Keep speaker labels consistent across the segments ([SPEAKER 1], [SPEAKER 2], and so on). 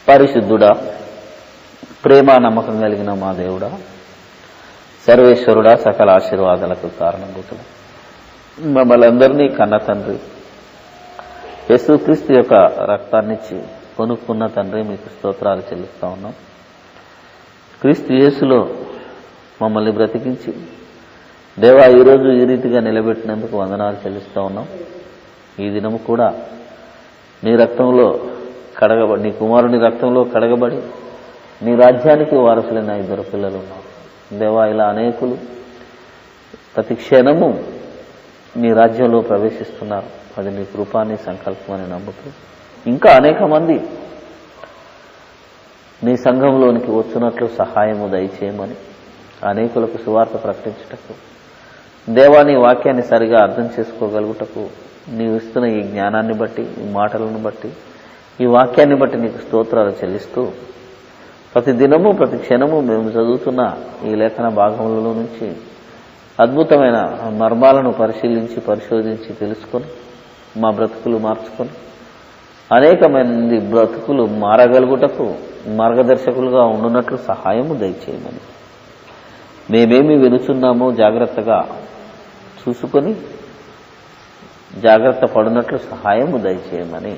[SPEAKER 1] పరిశుద్ధుడా, ప్రేమ నమ్మకం కలిగిన మా దేవుడా, సర్వేశ్వరుడా, సకల ఆశీర్వాదాలకు కారణభూతుడు, మమ్మల్ని అందరినీ కన్న తండ్రి, యేసుక్రీస్తు యొక్క రక్తాన్నిచ్చి కొనుక్కున్న తండ్రి, మీకు స్తోత్రాలు చెల్లిస్తా ఉన్నాం. క్రీస్తు యేసులో మమ్మల్ని బ్రతికించి దేవా ఈరోజు ఈ రీతిగా నిలబెట్టినందుకు వందనాలు చెల్లిస్తూ ఉన్నాం. ఈ దినము కూడా నీ రక్తంలో కడగబడి, నీ కుమారుని రక్తంలో కడగబడి నీ రాజ్యానికి వారసులైన 2 పిల్లలు ఉన్నారు దేవా. ఇలా అనేకులు ప్రతి క్షణము నీ రాజ్యంలో ప్రవేశిస్తున్నారు. అది నీ కృపాని సంకల్పమని నమ్ముతూ ఇంకా అనేక మంది నీ సంఘంలోనికి వచ్చినట్లు సహాయము దయచేయమని అనేకులకు సువార్త ప్రకటించుటకు దేవా, నీ వాక్యాన్ని సరిగా అర్థం చేసుకోగలుగుటకు నీవు ఇస్తున్న ఈ జ్ఞానాన్ని బట్టి, ఈ మాటలను బట్టి, ఈ వాక్యాన్ని బట్టి నీకు స్తోత్రాలు చెల్లిస్తూ ప్రతి దినము ప్రతి క్షణము మేము చదువుతున్న ఈ లేఖన భాగములలో నుంచి అద్భుతమైన మర్మాలను పరిశీలించి పరిశోధించి తెలుసుకొని మా బ్రతుకులు మార్చుకొని అనేక మంది బ్రతుకులు మారగలుగుటకు మార్గదర్శకులుగా ఉండునట్లు సహాయము దయచేయమని, మేమేమి వినుచున్నామో జాగ్రత్తగా చూసుకొని జాగ్రత్త పడినట్లు సహాయము దయచేయమని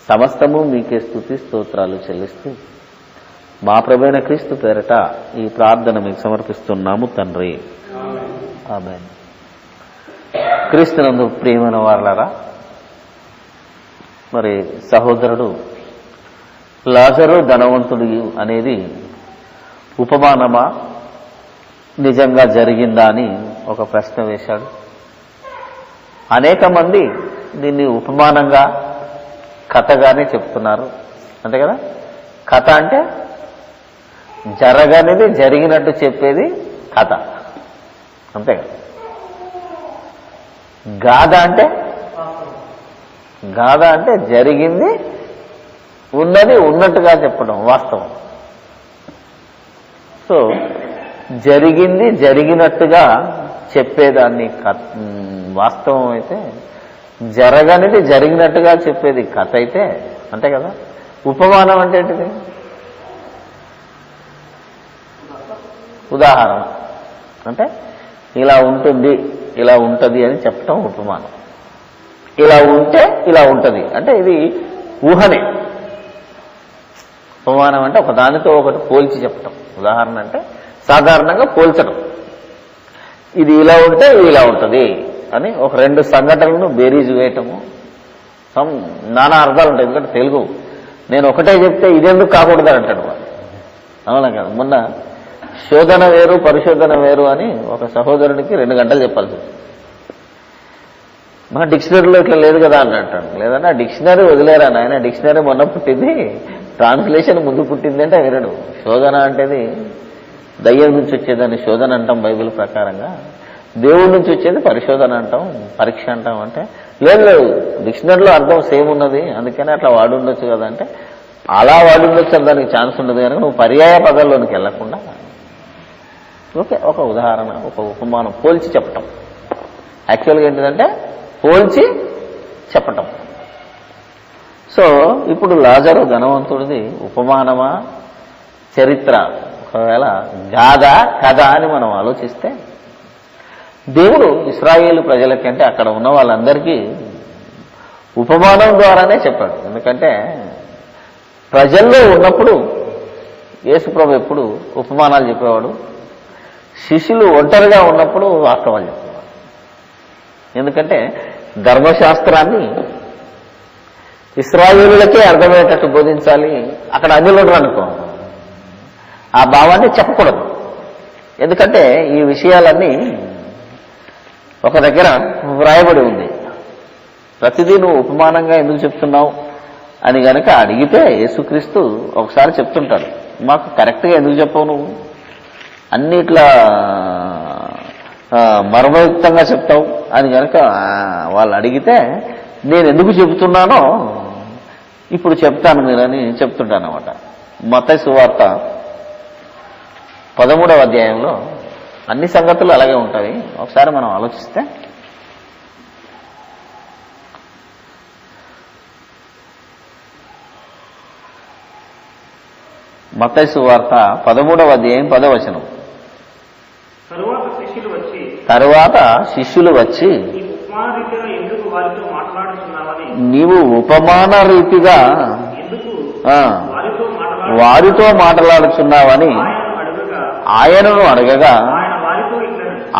[SPEAKER 1] సమస్తము మీకే స్తుతి స్తోత్రాలు చెల్లిస్తూ మా ప్రభువైన క్రీస్తు పేరట ఈ ప్రార్థన మీకు సమర్పిస్తున్నాము తండ్రి, ఆమేన్. క్రీస్తునందు ప్రియమైన వారలారా, మరి సహోదరుడు లాజరు ధనవంతుడు అనేది ఉపమానమా, నిజంగా జరిగిందా అని ఒక ప్రశ్న వేశాడు. అనేక మంది దీన్ని ఉపమానంగా, కథగానే చెప్తున్నారు. అంతే కదా. కథ అంటే జరగనిది జరిగినట్టు చెప్పేది కథ, అంతే కదా. గాథ అంటే జరిగింది ఉన్నది ఉన్నట్టుగా చెప్పడం, వాస్తవం. సో జరిగింది జరిగినట్టుగా చెప్పేదాన్ని వాస్తవం అయితే, జరగనిది జరిగినట్టుగా చెప్పేది కథ అయితే, అంతే కదా. ఉపమానం అంటే ఏంటిది? ఉదాహరణ. అంటే ఇలా ఉంటుంది, ఇలా ఉంటుంది అని చెప్పటం ఉపమానం. ఇలా ఉంటే ఇలా ఉంటుంది అంటే ఇది ఊహనే. ఉపమానం అంటే ఒక దానితో ఒకటి పోల్చి చెప్పటం. ఉదాహరణ అంటే సాధారణంగా పోల్చడం. ఇది ఇలా ఉంటే ఇది ఇలా ఉంటుంది అని ఒక 2 సంఘటనలను బేరీజు వేయటము. నానా అర్థాలు ఉంటాయి. ఎందుకంటే తెలుగు నేను ఒకటే చెప్తే ఇదెందుకు కాకూడదు అంటాడు వాడు. అవునా కదా. మొన్న శోధన వేరు పరిశోధన వేరు అని ఒక సహోదరుడికి 2 గంటలు చెప్పాల్సి వచ్చింది. మా డిక్షనరీలో ఇట్లా లేదు కదా అని అంటాడు. లేదంటే ఆ డిక్షనరీ వదిలేరా నాయన, డిక్షనరీ మొన్న పుట్టింది, ట్రాన్స్లేషన్ ముందు పుట్టింది అంటే వినడు. శోధన అంటేది దయ్యం నుంచి వచ్చేదాన్ని శోధన అంటాం బైబిల్ ప్రకారంగా, దేవుడి నుంచి వచ్చేది పరిశోధన అంటాం, పరీక్ష అంటాం. అంటే లేదు డిక్షనరీలో అర్థం సేమ్ ఉన్నది, అందుకని అట్లా వాడుండొచ్చు కదా అంటే అలా వాడుండొచ్చు అని దానికి ఛాన్స్ ఉండదు కనుక నువ్వు పర్యాయ పదాల్లోనికి వెళ్లకుండా ఓకే ఒక ఉదాహరణ, ఒక ఉపమానం, పోల్చి చెప్పటం. యాక్చువల్గా ఏంటిదంటే పోల్చి చెప్పటం. సో ఇప్పుడు లాజరు ధనవంతుడిది ఉపమానమా చరిత్ర, ఒకవేళ గాథ కథ అని మనం ఆలోచిస్తే దేవుడు ఇశ్రాయేలు ప్రజలకంటే అక్కడ ఉన్న వాళ్ళందరికీ ఉపమానం ద్వారానే చెప్పాడు. ఎందుకంటే ప్రజల్లో ఉన్నప్పుడు యేసుప్రభు ఎప్పుడు ఉపమానాలు చెప్పేవాడు, శిష్యులు ఒంటరిగా ఉన్నప్పుడు వాస్తవాలు చెప్పేవాడు. ఎందుకంటే ధర్మశాస్త్రాన్ని ఇశ్రాయేలులకే అర్థమయ్యేటట్టు బోధించాలి. అక్కడ అన్యులు అనుకో ఆ భావాన్ని చెప్పకూడదు. ఎందుకంటే ఈ విషయాలన్నీ ఒక దగ్గర వ్రాయబడి ఉంది. ప్రతిదీ నువ్వు ఉపమానంగా ఎందుకు చెప్తున్నావు అని గనక అడిగితే యేసుక్రీస్తు ఒకసారి చెప్తుంటాడు, మాకు కరెక్ట్గా ఎందుకు చెప్పవు నువ్వు, అన్ని ఇట్లా మర్మయుక్తంగా చెప్తావు అని గనక వాళ్ళు అడిగితే నేను ఎందుకు చెబుతున్నానో ఇప్పుడు చెప్తాను మీరని చెప్తుంటాను అన్నమాట. మత్తయి సువార్త 13వ అధ్యాయంలో అన్ని సంగతులు అలాగే ఉంటాయి. ఒకసారి మనం ఆలోచిస్తే మత్తయి సువార్త 13వ అధ్యాయం 10వ వచనం. తరువాత శిష్యులు వచ్చి నీవు ఉపమాన రీతిగా వారితో మాట్లాడుచున్నావని ఆయనను అడగగా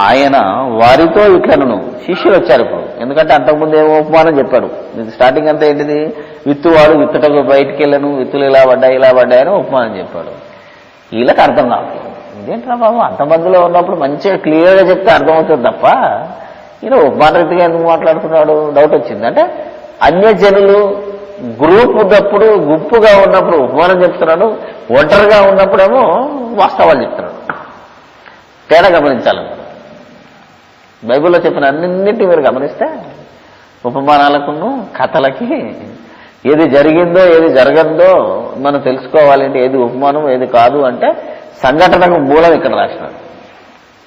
[SPEAKER 1] ఆయన వారితో ఇట్లను శిష్యులు వచ్చారు. ఇప్పుడు ఎందుకంటే అంతకుముందు ఏమో ఉపమానం చెప్పాడు. స్టార్టింగ్ అంతా ఏంటిది, విత్తువాడు విత్తుటకు బయటికి వెళ్ళను, విత్తులు ఇలా పడ్డాయని ఉపమానం చెప్పాడు. వీళ్ళకి అర్థం కావట్లేదు. ఇదేంట్రా బాబు, అంతమందిలో ఉన్నప్పుడు మంచిగా క్లియర్గా చెప్తే అర్థమవుతుంది తప్ప ఈయన ఉపమాన రీతిగా ఎందుకు మాట్లాడుతున్నాడు డౌట్ వచ్చింది. అంటే అన్యజనులు గుంపుగా ఉన్నప్పుడు ఉపమానం చెప్తున్నాడు, ఒంటరిగా ఉన్నప్పుడేమో వాస్తవాలు చెప్తున్నాడు. తేడా గమనించాలి. బైబిల్లో చెప్పిన అన్నింటినీ మీరు గమనిస్తే ఉపమానాలకును కథలకి ఏది జరిగిందో ఏది జరగందో మనం తెలుసుకోవాలంటే ఏది ఉపమానం ఏది కాదు అంటే సంఘటనకు మూలం ఇక్కడ రాసినాడు.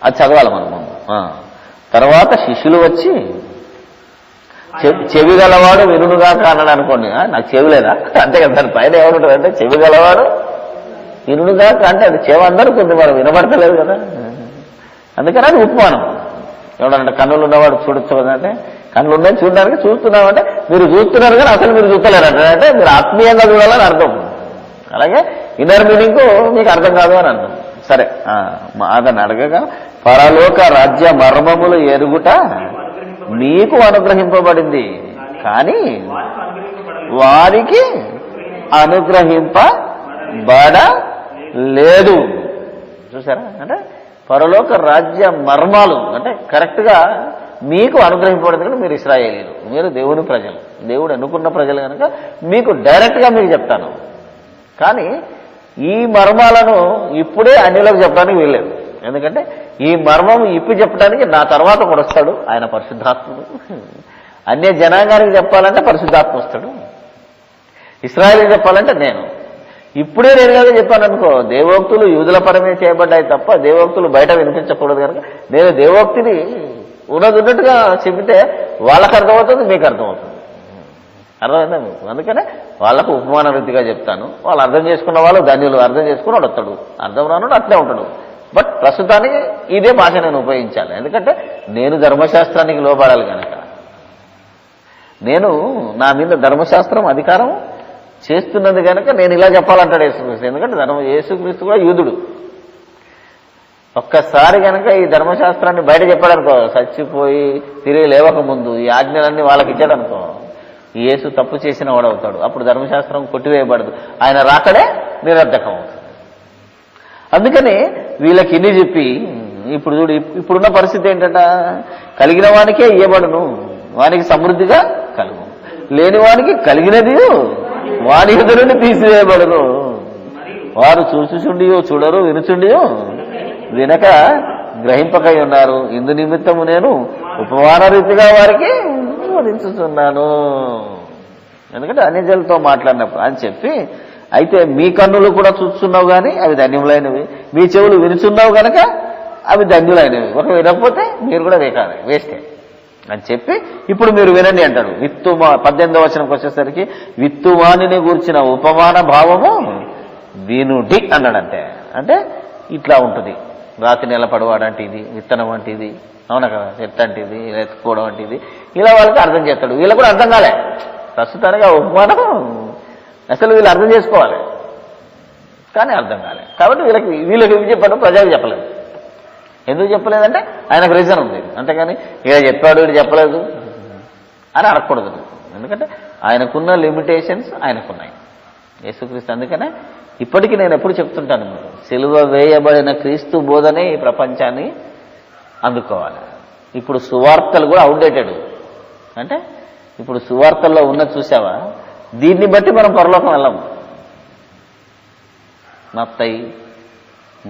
[SPEAKER 1] అది చదవాలి మనం ముందు. తర్వాత శిష్యులు వచ్చి చెవి గలవాడు వినుడుగా అన్నాడు అనుకోండి. నాకు చెవి లేదా అంతే కదా, దాని పైన ఏమంటుంది అంటే చెవి గలవాడు వినుడుగా అంటే అది చెవి అందరూ కొంచెం మనం వినబడతలేదు కదా, అందుకని అది ఉపమానం. ఎవడంటే కన్నులు ఉన్నవాడు చూడొచ్చు కదంటే కన్నులు ఉన్నాయి చూడడానికి చూస్తున్నామంటే మీరు చూస్తున్నారు కానీ అసలు మీరు చూస్తలేరంటే మీరు ఆత్మీయంగా చూడాలని అర్థం. అలాగే ఇన్నర్ మీనింగ్ మీకు అర్థం కాదు అని అర్థం. సరే, అదని అడగగా పరలోక రాజ్య మర్మములు ఎరుగుట మీకు అనుగ్రహింపబడింది కానీ వారికి అనుగ్రహింపబడలేదు. చూసారా, అంటే పరలోక రాజ్య మర్మాలు అంటే కరెక్ట్గా మీకు అనుగ్రహింపబడింది కనుక మీరు ఇశ్రాయేలీలు, మీరు దేవుని ప్రజలు, దేవుడు అనుకున్న ప్రజలు కనుక మీకు డైరెక్ట్గా మీకు చెప్తాను. కానీ ఈ మర్మాలను ఇప్పుడే అన్యులకు చెప్పడానికి వీల్లేదు. ఎందుకంటే ఈ మర్మం ఇప్పి చెప్పడానికి నా తర్వాత కూడా వస్తాడు, ఆయన పరిశుద్ధాత్ముడు. అన్య జనాంగానికి చెప్పాలంటే పరిశుద్ధాత్మ వస్తాడు, ఇశ్రాయేలీకి చెప్పాలంటే నేను. ఇప్పుడే నేను కదా చెప్పాను అనుకో, దేవోక్తులు యూదుల పరమే చేయబడ్డాయి తప్ప దేవోక్తులు బయట వినిపించకూడదు కనుక నేను దేవోక్తిని ఉన్నట్టుగా చెబితే వాళ్ళకు అర్థమవుతుంది, మీకు అర్థమవుతుంది. అర్థమైందా మీకు? అందుకనే వాళ్ళకు ఉపమాన రీతిగా చెప్తాను. వాళ్ళు అర్థం చేసుకున్న వాళ్ళు ధన్యులు, అర్థం చేసుకున్నాడు వస్తాడు, అర్థం రానుడు అట్లే ఉంటాడు. బట్ ప్రస్తుతానికి ఇదే భాష నేను ఉపయోగించాలి. ఎందుకంటే నేను ధర్మశాస్త్రానికి లోబడాలి కనుక, నేను నా మీద ధర్మశాస్త్రం అధికారం చేస్తున్నది కనుక నేను ఇలా చెప్పాలంటాడు యేసుక్రీస్తు. ఎందుకంటే యేసుక్రీస్తు కూడా యూదుడు. ఒక్కసారి కనుక ఈ ధర్మశాస్త్రాన్ని బయట చెప్పాడనుకో, చచ్చిపోయి తిరిగి లేవక ముందు ఈ ఆజ్ఞలన్నీ వాళ్ళకి ఇచ్చాడనుకో, యేసు తప్పు చేసిన వాడవుతాడు. అప్పుడు ధర్మశాస్త్రం కొట్టివేయబడదు, ఆయన రాకడే నిరర్ధకం అవుతుంది. అందుకని వీళ్ళకి ఇన్ని చెప్పి ఇప్పుడు చూడు, ఇప్పుడున్న పరిస్థితి ఏంటంట, కలిగిన వానికే ఇయ్యబడును, వానికి సమృద్ధిగా కలుగు, లేని వానికి కలిగినది వాని ఎదురు నుండి తీసివేయబడును. వారు చూచుచుండియో చూడరు, వినుచుండియో వినక గ్రహింపకై ఉన్నారు. ఇందు నిమిత్తము నేను ఉపమాన రీతిగా వారికి బోధించుతున్నాను. ఎందుకంటే అన్యజనులతో మాట్లాడినప్పుడు అని చెప్పి, అయితే మీ కన్నులు కూడా చూస్తున్నావు కానీ అవి ధన్యములైనవి, మీ చెవులు వినుచున్నావు కనుక అవి ధన్యులైనవి. ఒక వినకపోతే మీరు కూడా వేస్టే అని చెప్పి ఇప్పుడు మీరు వినండి అంటాడు. 18వ వచనంకి వచ్చేసరికి విత్తువానిని గూర్చిన ఉపమాన భావము వినుడి అన్నాడంటే. అంటే ఇట్లా ఉంటుంది, రాతి నెల పడవాడు అంటే ఇది, విత్తనం అంటే ఇది, అవునా కదా, చెట్టు అంటే ఇది, ఎత్తుకోవడం అంటే ఇది, ఇలా వాళ్ళకి అర్థం చేస్తాడు. వీళ్ళకి కూడా అర్థం కాలే ప్రస్తుతానికి ఆ ఉపమానం, అసలు వీళ్ళు అర్థం చేసుకోవాలి కానీ అర్థం కాలే. కాబట్టి వీళ్ళకి చెప్పడం ప్రజలకు చెప్పలేదు. ఎందుకు చెప్పలేదంటే ఆయనకు రీజన్ ఉంది, అంతేగాని ఇలా చెప్పాడు ఇది చెప్పలేదు అని అనకూడదు. ఎందుకంటే ఆయనకున్న లిమిటేషన్స్ ఆయనకున్నాయి యేసుక్రీస్తు. అందుకనే ఇప్పటికీ నేను ఎప్పుడు చెప్తుంటాను, సిలువ వేయబడిన క్రీస్తు బోధనే ఈ ప్రపంచాన్ని అందుకోవాలి. ఇప్పుడు సువార్తలు కూడా అవుట్డేటెడ్. అంటే ఇప్పుడు సువార్తల్లో ఉన్న చూసావా, దీన్ని బట్టి మనం పరలోకం వెళ్ళాము. మత్తయి,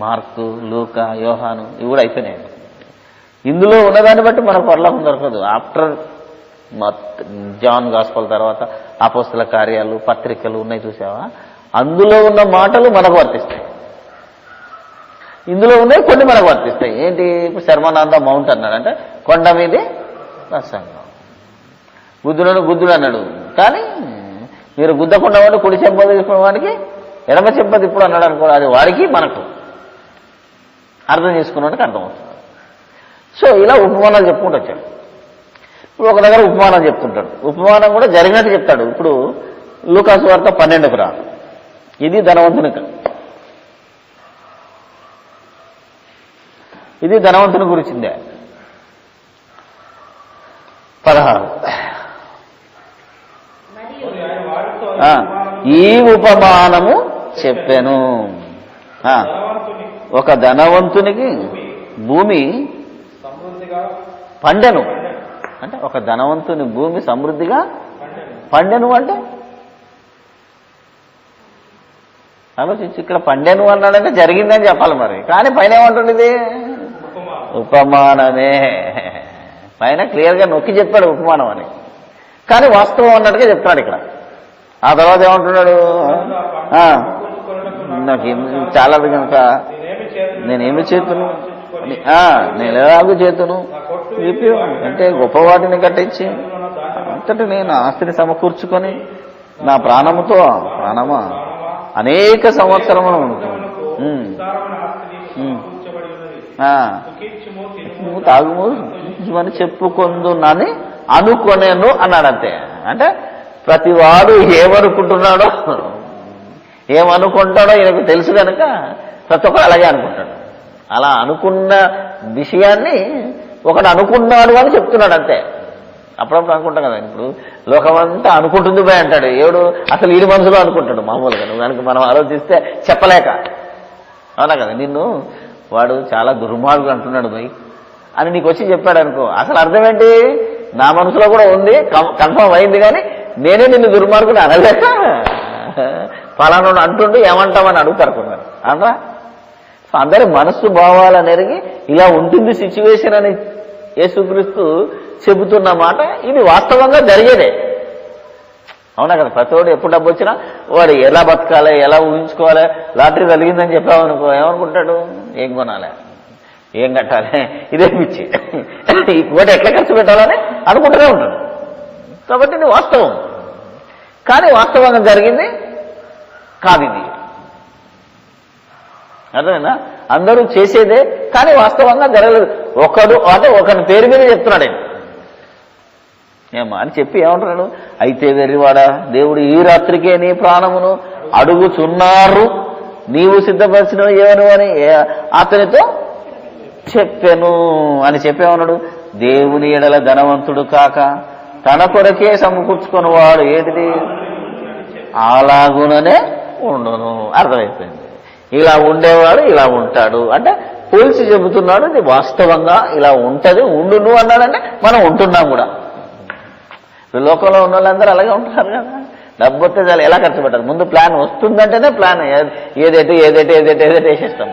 [SPEAKER 1] మార్కు, లూకా, యోహాను ఇవి కూడా అయిపోయినాయి. ఇందులో ఉన్నదాన్ని బట్టి మనకు పరలోకం దొరకదు. ఆఫ్టర్ జాన్ గాస్పల్ తర్వాత అపోస్తల కార్యాలు, పత్రికలు ఉన్నాయి చూసావా, అందులో ఉన్న మాటలు మనకు వర్తిస్తాయి, ఇందులో ఉన్నాయి కొన్ని మనకు వర్తిస్తాయి. ఏంటి, ఇప్పుడు శర్మన్ ఆన్ ద మౌంట్ అన్నాడు అంటే కొండ మీదే ప్రసంగం. గుద్దుడు అన్నాడు, కానీ మీరు గుద్దకుండా వాడు కుడి చెంప తీసుకున్న వాడికి ఎడమ చెంపది ఇప్పుడు అన్నాడు అనుకో, అది వాడికి మనకు అర్థం చేసుకున్నట్టుకు అర్థమవుతుంది. సో ఇలా ఉపమానాలు చెప్పుకుంటూ వచ్చాడు. ఇప్పుడు ఒక దగ్గర ఉపమానం చెప్తుంటాడు, ఉపమానం కూడా జరిగినట్టు చెప్తాడు. ఇప్పుడు లూకాసు వార్త 12కు రా. ఇది ధనవంతుని గురించిందే. 16 ఈ ఉపమానము చెప్పెను. ఒక ధనవంతునికి భూమి పండెను. అంటే ఒక ధనవంతుని భూమి సమృద్ధిగా పండెను అంటే ఆలోచించి, ఇక్కడ పండెను అన్నాడంటే జరిగిందని చెప్పాలి మరి. కానీ పైన ఏమంటుంది? ఇది ఉపమానమే. పైన క్లియర్గా నొక్కి చెప్పాడు ఉపమానం అని, కానీ వాస్తవం అన్నట్టుగా చెప్తాడు ఇక్కడ. ఆ తర్వాత ఏమంటున్నాడు? నాకు చాలా కనుక నేనేమి చేతును, నేను ఎలాగూ చేతును అంటే గొప్పవాటిని కట్టించి అంతటి నేను ఆస్తిని సమకూర్చుకొని నా ప్రాణమా అనేక సంవత్సరములు తాగుము అని చెప్పుకుందునని అనుకొనేను అన్నాడంతే. అంటే ప్రతివాడు ఏమనుకుంటున్నాడో ఏమనుకుంటాడో ఈయనకు తెలుసు కనుక ప్రతి ఒక్కరు అలాగే అనుకుంటాడు. అలా అనుకున్న విషయాన్ని ఒకడు అనుకున్నాడు అని చెప్తున్నాడు అంతే. అప్పుడప్పుడు అనుకుంటాం కదా, ఇప్పుడు లోకమంతా అనుకుంటుంది పోయి అంటాడు. ఏడు అసలు ఈ మనసులో అనుకుంటాడు మామూలుగా. నువ్వు కనుక మనం ఆలోచిస్తే చెప్పలేక, అవునా కదా. నిన్ను వాడు చాలా దుర్మార్గుడు అంటున్నాడు పోయి అని నీకు వచ్చి చెప్పాడు అనుకో, అసలు అర్థం ఏంటి? నా మనసులో కూడా ఉంది, కన్ఫర్మ్ అయింది, కానీ నేనే నిన్ను దుర్మార్గుడు అనలేక ఫలానా అంటుండు ఏమంటామని అడుగుతారుకున్నాను అనరా. సో అందరి మనస్సు భావాలని ఎరిగి ఇలా ఉంటుంది సిచ్యువేషన్ అని యేసుక్రీస్తు చెబుతున్న మాట ఇది వాస్తవంగా జరిగేదే, అవునా కదా. ప్రతివాడు ఎప్పుడు డబ్బు వచ్చినా వాడు ఎలా బతకాలి, ఎలా ఊహించుకోవాలి. లాటరీ కలిగిందని చెప్పామనుకో ఏమనుకుంటాడు? ఏం కొనాలి, ఏం కట్టాలి, ఇదే పిచ్చి, ఈ కోటి ఎట్లా ఖర్చు పెట్టాలని అనుకుంటూనే ఉంటాడు. కాబట్టి ఇది వాస్తవం, కానీ వాస్తవంగా జరిగింది కాదు ఇది. అర్థమైందా? అందరూ చేసేదే కానీ వాస్తవంగా జరగలేదు. ఒకడు అంటే ఒకని పేరు మీద చెప్తున్నాడు ఏమో అని చెప్పి ఏమంటున్నాడు? అయితే వెర్రివాడా, దేవుడు ఈ రాత్రికే నీ ప్రాణమును అడుగుచున్నారు, నీవు సిద్ధపరిచిన ఏమను అని అతనితో చెప్పెను అని చెప్పేమన్నాడు? దేవుని ఎడల ధనవంతుడు కాక తన కొరకే సమకూర్చుకుని వాడు ఏంటిది అలాగుననే ఉండును. అర్థమైపోయింది. ఇలా ఉండేవాడు ఇలా ఉంటాడు అంటే పోల్చి చెబుతున్నాడు. ఇది వాస్తవంగా ఇలా ఉంటది, ఉండును అన్నాడంటే మనం ఉంటున్నాం కూడా. లోకంలో ఉన్న వాళ్ళందరూ అలాగే ఉంటున్నారు కదా. డబ్బు వస్తే చాలా ఎలా ఖర్చు పెట్టారు? ముందు ప్లాన్ వస్తుందంటేనే ప్లాన్ ఏదైతే వేసేస్తాం.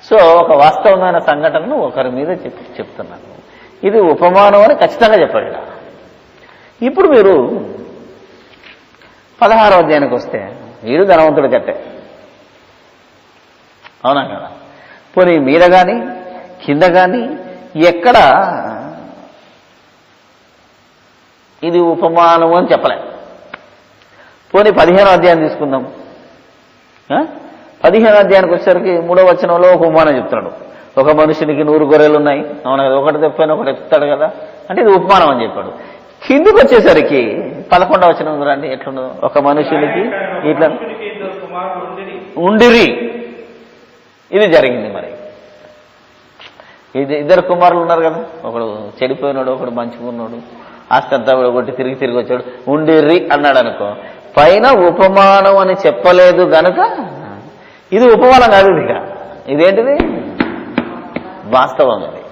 [SPEAKER 1] సో ఒక వాస్తవమైన సంఘటనను ఒకరి మీద చెప్తున్నాను. ఇది ఉపమానం అని ఖచ్చితంగా చెప్పాడు ఇలా. ఇప్పుడు మీరు 16వ అధ్యాయానికి వస్తే వీడు ధనవంతుడి కట్టే, అవునా కదా. పోనీ మీద కానీ కింద కానీ ఎక్కడ ఇది ఉపమానం అని చెప్పలే. పోనీ 15వ అధ్యాయం తీసుకుందాం. 15వ అధ్యాయానికి వచ్చేసరికి 3వ వచనంలో ఒక ఉపమానం చెప్తున్నాడు. ఒక మనుషునికి 100 గొర్రెలు ఉన్నాయి, అవునా కదా. ఒకటి తెప్పని ఒకటి ఎత్తుతాడు కదా, అంటే ఇది ఉపమానం అని చెప్పాడు. కిందికి వచ్చేసరికి 11వ వచనం రండి ఎట్లుండదు. ఒక మనుషునికి ఇట్లా ఉండిరి, ఇది జరిగింది. మరి ఇది 2 కుమారులు ఉన్నారు కదా, ఒకడు చెడిపోయినాడు, ఒకడు మంచిగున్నాడు, ఆస్తి అంతా కొట్టి తిరిగి వచ్చాడు. ఉండిర్రి అన్నాడు అనుకో, పైన ఉపమానం అని చెప్పలేదు గనక ఇది ఉపమానం కాదు. ఇదిగా ఇదేంటిది వాస్తవం. అది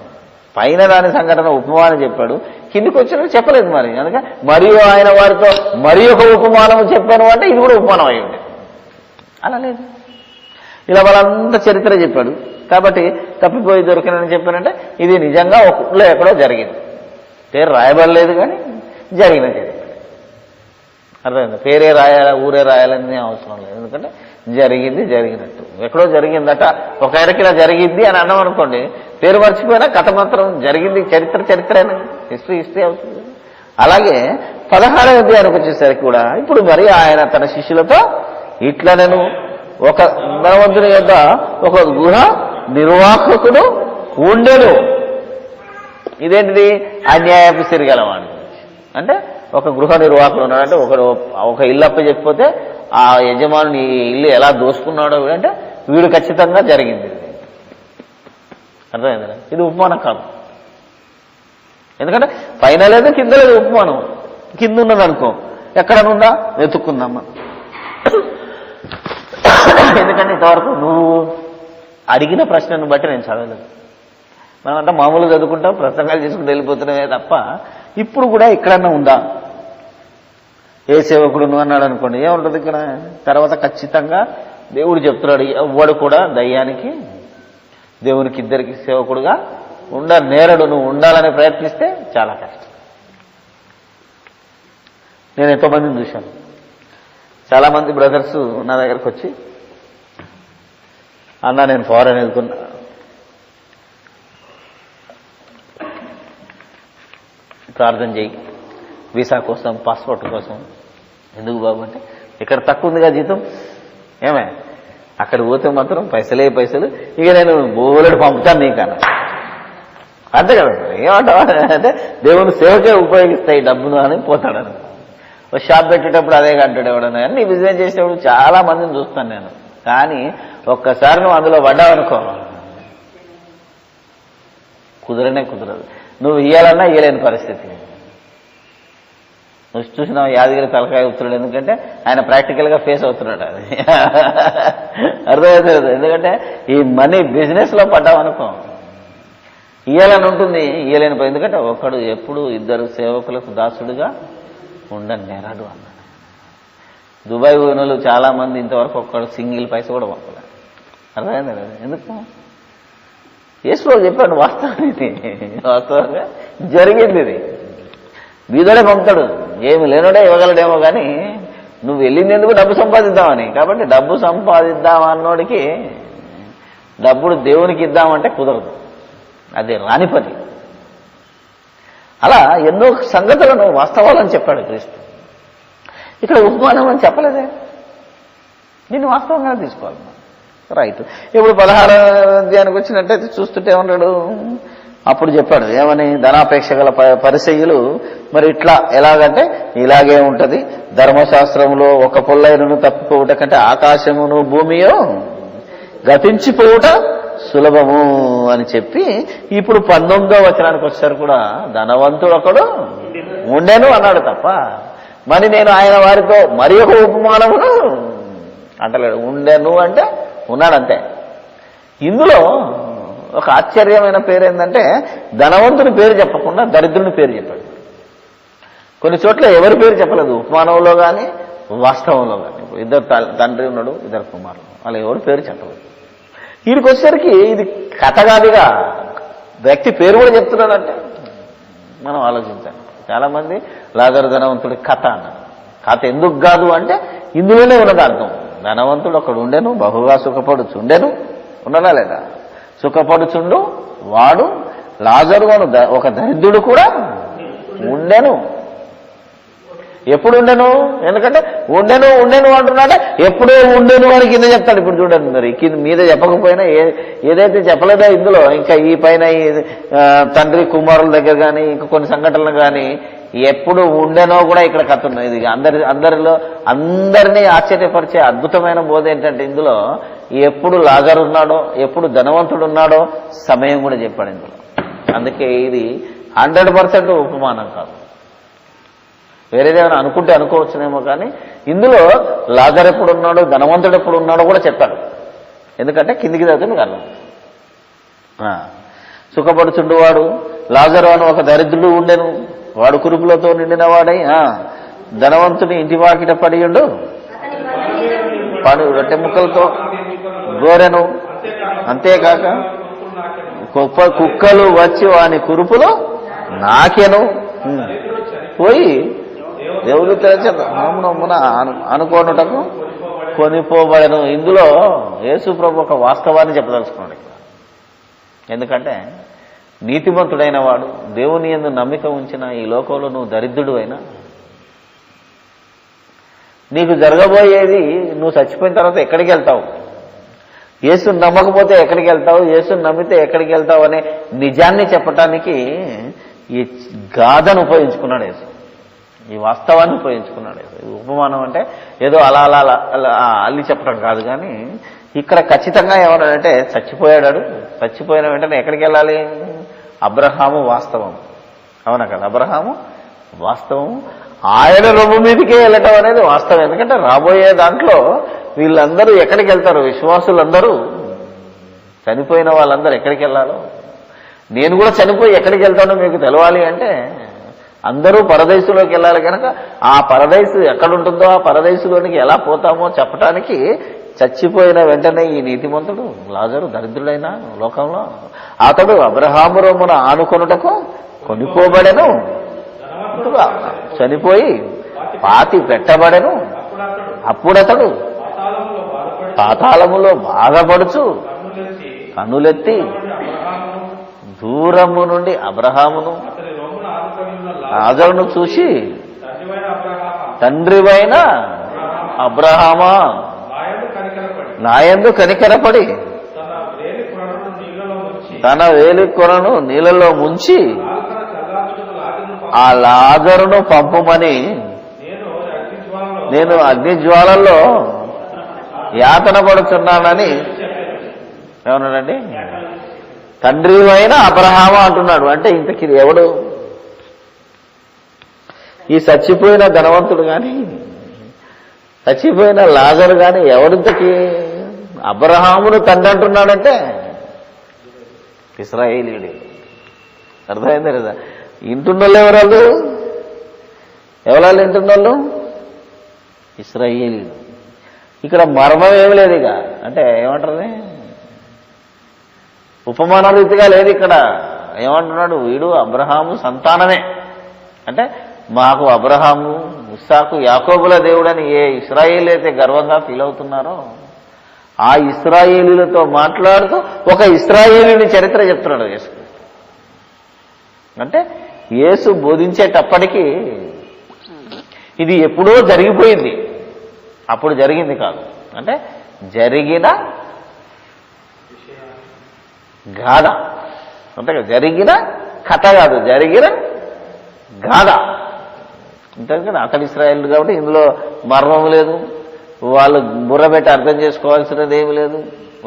[SPEAKER 1] పైన దాని సంఘటన ఉపమానం చెప్పాడు, కిందికి వచ్చిన చెప్పలేదు. మరి అందుకే మరియు ఆయన వారితో మరి ఒక ఉపమానం చెప్పాను అంటే ఇది కూడా ఉపమానం అయి ఉంది. అలా లేదు, ఇలా వాళ్ళంతా చరిత్ర చెప్పాడు. కాబట్టి తప్పిపోయి దొరికినని చెప్పానంటే ఇది నిజంగా ఒక ఊళ్ళో ఎక్కడో జరిగింది. పేరు రాయబడలేదు కానీ జరిగిన చరిత్ర. అర్థమైంది? పేరే రాయాలా ఊరే రాయాలని అవసరం లేదు, ఎందుకంటే జరిగినట్టు ఎక్కడో జరిగిందట. ఒక ఆయనకి ఇలా జరిగింది అని అన్నాం అనుకోండి, పేరు మర్చిపోయినా కథ మాత్రం జరిగింది. చరిత్రేనా, హిస్టరీ అవుతుంది. అలాగే 16వ అధ్యాయానికి వచ్చేసరికి కూడా ఇప్పుడు మరి ఆయన తన శిష్యులతో ఇట్లా నేను ఒక ధనవంతుని యొక్క ఒక గృహ నిర్వాహకుడు ఉండెను. ఇదేంటిది? అన్యాయపు సిరిగలవాడు. అంటే ఒక గృహ నిర్వాహకుడు ఉన్నాడంటే ఒక ఇల్లు అప్ప చెప్పిపోతే ఆ యజమానుని ఇల్లు ఎలా దోసుకున్నాడో అంటే వీడు ఖచ్చితంగా జరిగింది. అర్థమైందా? ఇది ఉపమానం కాదు. ఎందుకంటే పైన లేదు కింద లేదు ఉపమానం. కింద ఉన్నది అనుకో, ఎక్కడనుందా వెతుక్కుందామా. ఎందుకంటే ఇంతవరకు నువ్వు అడిగిన ప్రశ్నను బట్టి నేను చదవలేదు. మనమంతా మామూలు చదువుకుంటాం, ప్రసంగాలు చేసుకుంటూ వెళ్ళిపోతున్నామే తప్ప ఇప్పుడు కూడా ఎక్కడన్నా ఉందా? ఏ సేవకుడు నువ్వు అన్నాడు అనుకోండి, ఏముంటుంది ఇక్కడ? తర్వాత ఖచ్చితంగా దేవుడు చెప్తున్నాడు, ఎవ్వడు కూడా దయ్యానికి దేవునికి ఇద్దరికి సేవకుడుగా నేరడు. నువ్వు ఉండాలని ప్రయత్నిస్తే చాలా కష్టం. నేను ఎంతో మందిని చూశాను. చాలామంది బ్రదర్స్ నా దగ్గరకు వచ్చి, అన్నా నేను ఫారెన్ వెళ్తున్నా, ప్రార్థన చేయి, వీసా కోసం, పాస్పోర్ట్ కోసం. ఎందుకు బాబు అంటే, ఇక్కడ తక్కువ ఉందిగా జీతం, ఏమే అక్కడ పోతే మాత్రం పైసలే పైసలు, ఇక నేను బోలెడు పంపుతాను నీకన్నా. అంతే కదా, ఏమంటావా అంటే దేవుని సేవకే ఉపయోగిస్తాయి డబ్బును అని పోతాడని. ఒక షాప్ పెట్టేటప్పుడు అదే అంటాడు ఎవడన్నా. కానీ నీ బిజినెస్ చేసేటప్పుడు చాలా మందిని చూస్తాను నేను. కానీ ఒక్కసారి నువ్వు అందులో పడ్డావనుకో, కుదరనే కుదరదు. నువ్వు ఇయ్యాలన్నా ఇయ్యలేని పరిస్థితి. నువ్వు చూసినావు యాదగిరి తలకాయ ఉత్తరాడు, ఎందుకంటే ఆయన ప్రాక్టికల్గా ఫేస్ అవుతున్నాడు. అది అర్థమవుతుంది. ఎందుకంటే ఈ మనీ బిజినెస్లో పడ్డావనుకో ఇయ్యాలని ఉంటుంది, ఇయ్యలేని. ఎందుకంటే ఒకడు ఎప్పుడు ఇద్దరు సేవకులకు దాసుడుగా ఉండనేరాడు అన్నాడు. దుబాయ్ పోయిన వాళ్ళు చాలా మంది ఇంతవరకు ఒక్కడు సింగిల్ పైస కూడా పంపలేదు. అర్థమైంది కదా? ఎందుకు? యేసులో చెప్పాడు వాస్తవానికి. వాస్తవంగా జరిగింది ఇది. బీదోడే పంపుతాడు, ఏమి లేనోడే ఇవ్వగలడేమో. కానీ నువ్వు వెళ్ళింది ఎందుకు? డబ్బు సంపాదిద్దామని. కాబట్టి డబ్బు సంపాదిద్దాం అన్నోడికి డబ్బులు దేవునికి ఇద్దామంటే కుదరదు, అది రాని పని. అలా ఎన్నో సంగతులను వాస్తవాలని చెప్పాడు క్రీస్తు. ఇక్కడ ఉపమానం అని చెప్పలేదే, దీన్ని వాస్తవంగా తీసుకోవాలి. రైట్. ఇప్పుడు 16వ అధ్యాయానికి వచ్చినట్టయితే చూస్తుంటే ఏమన్నాడు? అప్పుడు చెప్పాడు ఏమని? ధనాపేక్ష గల పరిసయ్యులు మరి ఇట్లా ఎలాగంటే ఇలాగే ఉంటది. ధర్మశాస్త్రంలో ఒక పొల్లైనను తప్పిపోవుట కంటే ఆకాశమును భూమియో గతించిపోవుట సులభము అని చెప్పి ఇప్పుడు 19వ వచనానికి వచ్చారు కూడా ధనవంతుడు ఒకడు ఉండెను అన్నాడు తప్ప మరి నేను ఆయన వారితో మరి ఒక ఉపమానమును అంటలేడు. ఉండెను అంటే ఉన్నాడంతే. ఇందులో ఒక ఆశ్చర్యమైన పేరు ఏంటంటే ధనవంతుని పేరు చెప్పకుండా దరిద్రుని పేరు చెప్పాడు. కొన్ని చోట్ల ఎవరి పేరు చెప్పలేదు, ఉపమానంలో కానీ వాస్తవంలో కానీ. ఇద్దరు తండ్రి ఉన్నాడు, ఇద్దరు కుమారులు, వాళ్ళు ఎవరి పేరు చెప్పలేదు. వీడికి వచ్చేసరికి ఇది కథ కాదుగా, వ్యక్తి పేరు కూడా చెప్తున్నాడంటే మనం ఆలోచించాలి. చాలామంది లాజరు ధనవంతుడి కథ అన్నారు. కథ ఎందుకు కాదు అంటే ఇందులోనే ఉన్నది అర్థం. ధనవంతుడు ఒకడు ఉండెను, బహుగా సుఖపడుచుండెను. ఉన్నదా లేదా? సుఖపడుచుండు వాడు లాజరు ఒక దరిద్రుడు కూడా ఉండెను. ఎప్పుడు ఉండెను? ఎందుకంటే ఉండెను అంటున్నాడే, ఎప్పుడో ఉండెను అని కింద చెప్తాడు. ఇప్పుడు చూడండి, మరి కింద మీద చెప్పకపోయినా ఏదైతే చెప్పలేదో ఇందులో ఇంకా ఈ పైన తండ్రి కుమారుల దగ్గర కానీ ఇంకా కొన్ని సంఘటనలు కానీ ఎప్పుడు ఉండెనో కూడా ఇక్కడ కథ ఉన్నది. ఇది అందరినీ ఆశ్చర్యపరిచే అద్భుతమైన బోధ ఏంటంటే ఇందులో ఎప్పుడు లాజరు ఉన్నాడో, ఎప్పుడు ధనవంతుడు ఉన్నాడో సమయం కూడా చెప్పాడు ఇందులో. అందుకే ఇది 100% ఉపమానం కాదు. వేరేదేమైనా అనుకుంటే అనుకోవచ్చునేమో, కానీ ఇందులో లాజరు ఎప్పుడు ఉన్నాడో, ధనవంతుడు ఎప్పుడు ఉన్నాడో కూడా చెప్పాడు. ఎందుకంటే కిందికి చదివితే మీకు అర్థం. సుఖపడుచుండువాడు లాజరు అని ఒక దరిద్రుడు ఉండెను, వాడు కురుపులతో నిండిన వాడై ధనవంతుని ఇంటి వాకిట పడియుండు, రొట్టె ముక్కలతో గోరెను. అంతేకాక కుక్కలు వచ్చి వాని కురుపులో నాకెను. పోయి దేవుడు తెరచమున అనుకోనుటకు కొనిపోబడను. ఇందులో యేసు ప్రభు ఒక వాస్తవాన్ని చెప్పదలుచుకున్నాడు. ఎందుకంటే నీతిమంతుడైన వాడు, దేవుని యందు నమ్మిక ఉంచిన ఈ లోకంలో నువ్వు దరిద్రుడు అయినా, నీకు జరగబోయేది నువ్వు చచ్చిపోయిన తర్వాత ఎక్కడికి వెళ్తావు, యేసుని నమ్మకపోతే ఎక్కడికి వెళ్తావు, యేసుని నమ్మితే ఎక్కడికి వెళ్తావు అనే నిజాన్ని చెప్పటానికి ఈ గాథను ఉపయోగించుకున్నాడు యేసు, ఈ వాస్తవాన్ని ఉపయోగించుకున్నాడు యేసు. ఉపమానం అంటే ఏదో అలా అలా అలా అల్లి చెప్పడం కాదు, కానీ ఇక్కడ ఖచ్చితంగా ఏమన్నాడంటే చచ్చిపోయాడు, చచ్చిపోయిన వెంటనే ఎక్కడికి వెళ్ళాలి, అబ్రహాము వాస్తవం, అవునా కదా, అబ్రహాము వాస్తవం, ఆయన రొమ్ము మీదకే వెళ్ళటం అనేది వాస్తవం. ఎందుకంటే రాబోయే దాంట్లో వీళ్ళందరూ ఎక్కడికి వెళ్తారు, విశ్వాసులందరూ, చనిపోయిన వాళ్ళందరూ ఎక్కడికి వెళ్ళాలో, నేను కూడా చనిపోయి ఎక్కడికి వెళ్తానో మీకు తెలవాలి అంటే అందరూ పరదేశంలోకి వెళ్ళాలి కనుక ఆ పరదేశు ఎక్కడుంటుందో ఆ పరదేశంలోనికి ఎలా పోతామో చెప్పడానికి చచ్చిపోయిన వెంటనే ఈ నీతిమంతుడు లాజరు దరిద్రుడైన లోకంలో అతడు అబ్రహాము రొమ్మున ఆనుకొనుటకు కొనుక్కోబడెను, చనిపోయి పాతి పెట్టబడెను, అప్పుడతడు పాతాళములో బాధపడుచు కన్నులెత్తి దూరము నుండి అబ్రహామును లాజరును చూసి, తండ్రివైన అబ్రహామా నాయందు కనికరపడి తన వేలి కొనను నీళ్ళలో ముంచి ఆ లాజరును పంపుమని నేను అగ్నిజ్వాలల్లో యాతన పడుతున్నానని ఏమన్నాడండి, తండ్రివైన అబ్రహాము అంటున్నాడు. అంటే ఇంతకి ఎవడు, ఈ చచ్చిపోయిన ధనవంతుడు కానీ చచ్చిపోయిన లాజరు కానీ ఎవరింతకి అబ్రహామును తండ్రి అంటున్నాడంటే ఇశ్రాయేలీయుడే. అర్థమైంది కదా, ఇంటున్నోళ్ళు ఎవరాళ్ళు, ఎవరాళ్ళు ఇంటున్నోళ్ళు, ఇశ్రాయేలీయులు. ఇక్కడ మర్మం ఏమి లేదు ఇక, అంటే ఏమంటారు, ఉపమాన రీతిగా లేదు ఇక్కడ. ఏమంటున్నాడు, వీడు అబ్రహాము సంతానమే, అంటే మాకు అబ్రహాము ఇస్సాకు యాకోబుల దేవుడని ఏ ఇశ్రాయేలు అయితే గర్వంగా ఫీల్ అవుతున్నారో ఆ ఇశ్రాయేలీలతో మాట్లాడుతూ ఒక ఇశ్రాయేలీని చరిత్ర చెప్తున్నాడు యేసుక్రీస్తు. అంటే యేసు బోధించేటప్పటికీ ఇది ఎప్పుడో జరిగిపోయింది, అప్పుడు జరిగింది కాదు, అంటే జరిగిన గాథ, అంటే జరిగిన కథ కాదు, జరిగిన గాథ. అంతే, అతడు ఇశ్రాయేలు కాబట్టి ఇందులో మర్మం లేదు, వాళ్ళు బుర్ర పెట్టి అర్థం చేసుకోవాల్సినది ఏమి లేదు.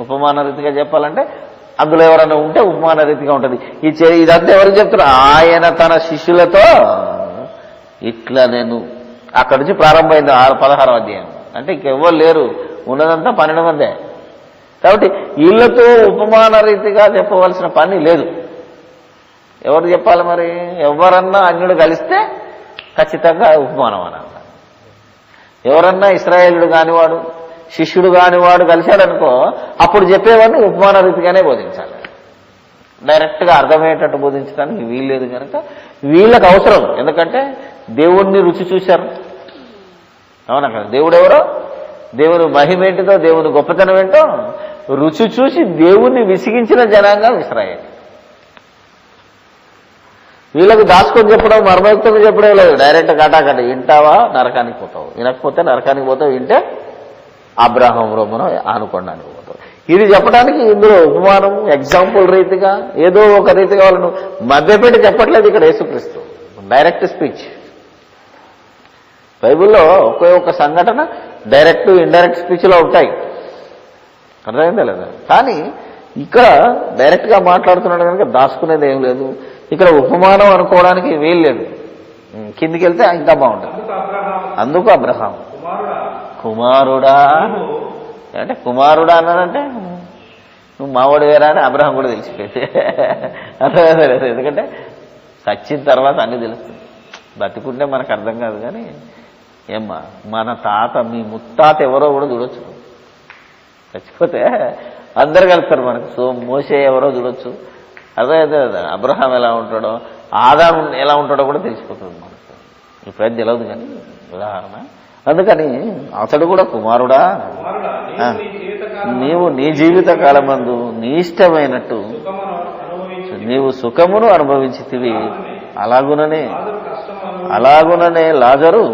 [SPEAKER 1] ఉపమాన రీతిగా చెప్పాలంటే అందులో ఎవరైనా ఉంటే ఉపమాన రీతిగా ఉంటుంది. ఇదంతా ఎవరికి చెప్తున్నా, ఆయన తన శిష్యులతో ఇట్లా నేను అక్కడి నుంచి ప్రారంభమైంది 16వ అధ్యాయం. అంటే ఇంకెవ్వరు లేరు, ఉన్నదంతా 12 మందే. కాబట్టి వీళ్ళతో ఉపమాన రీతిగా చెప్పవలసిన పని లేదు. ఎవరు చెప్పాలి మరి, ఎవరన్నా అన్యుడు కలిస్తే ఖచ్చితంగా ఉపమానం అనాలి. ఎవరన్నా ఇశ్రాయేలుడు కానివాడు శిష్యుడు కానివాడు కలిశాడనుకో అప్పుడు చెప్పేవాడిని ఉపమాన రీతిగానే బోధించాలి, డైరెక్ట్గా అర్థమయ్యేటట్టు బోధించడానికి వీల్లేదు కనుక వీళ్ళకి అవసరం. ఎందుకంటే దేవుణ్ణి రుచి చూశారు, అవునా కదా, దేవుడు ఎవరో, దేవుని మహిమేంటిదో, దేవుని గొప్పతనం ఏంటో రుచి చూసి దేవుణ్ణి విసిగించిన జనాంగం ఇశ్రాయేలు. వీళ్ళకు దాచుకొని చెప్పడం, మర్మయుక్తంగా చెప్పడం లేదు, డైరెక్ట్ కటాకట, వింటావా నరకానికి పోతావు, వినకపోతే నరకానికి పోతావు, వింటే అబ్రహాం రొమ్మున ఆనుకోవడానికి పోతావు. ఇది చెప్పడానికి ఇందులో ఉపమానం ఎగ్జాంపుల్ రీతిగా ఏదో ఒక రీతిగా వాళ్ళను మధ్యపెట్టి చెప్పట్లేదు ఇక్కడ యేసుక్రీస్తు, డైరెక్ట్ స్పీచ్. బైబిల్లో ఒకే ఒక్క సంఘటన డైరెక్ట్ ఇండైరెక్ట్ స్పీచ్లో ఉంటాయి, అర్థమైందా లేదా. కానీ ఇక్కడ డైరెక్ట్గా మాట్లాడుతున్నాడు కనుక దాచుకునేది ఏం లేదు. ఇక్కడ ఉపమానం అనుకోవడానికి వీలు లేదు, కిందికి వెళ్తే ఇంకా బాగుంటుంది. అందుకు అబ్రహాం కుమారుడా, అంటే కుమారుడా అన్నాడంటే నువ్వు మావాడు వేరా అని అబ్రహాం కూడా తెలిసిపోయింది, అర్థమైందా లేదు. ఎందుకంటే చచ్చిన తర్వాత అన్నీ తెలుస్తుంది, బతికుంటే మనకు అర్థం కాదు. కానీ ఏమ్మా మన తాత, మీ ముత్తాత ఎవరో కూడా చూడొచ్చు, చచ్చిపోతే అందరు కలుస్తారు మనకు. సో మోసే ఎవరో చూడొచ్చు, అదే అబ్రహాం ఎలా ఉంటాడో, ఆదాము ఎలా ఉంటాడో కూడా తెలిసిపోతుంది మనకు. ఇప్పుడైతే తెలియదు కానీ ఉదాహరణ. అందుకని అతడు కూడా కుమారుడా, నీవు నీ జీవిత కాలమందు నీ ఇష్టమైనట్టు నీవు సుఖమును అనుభవించితివి, అలాగుననే లాజరు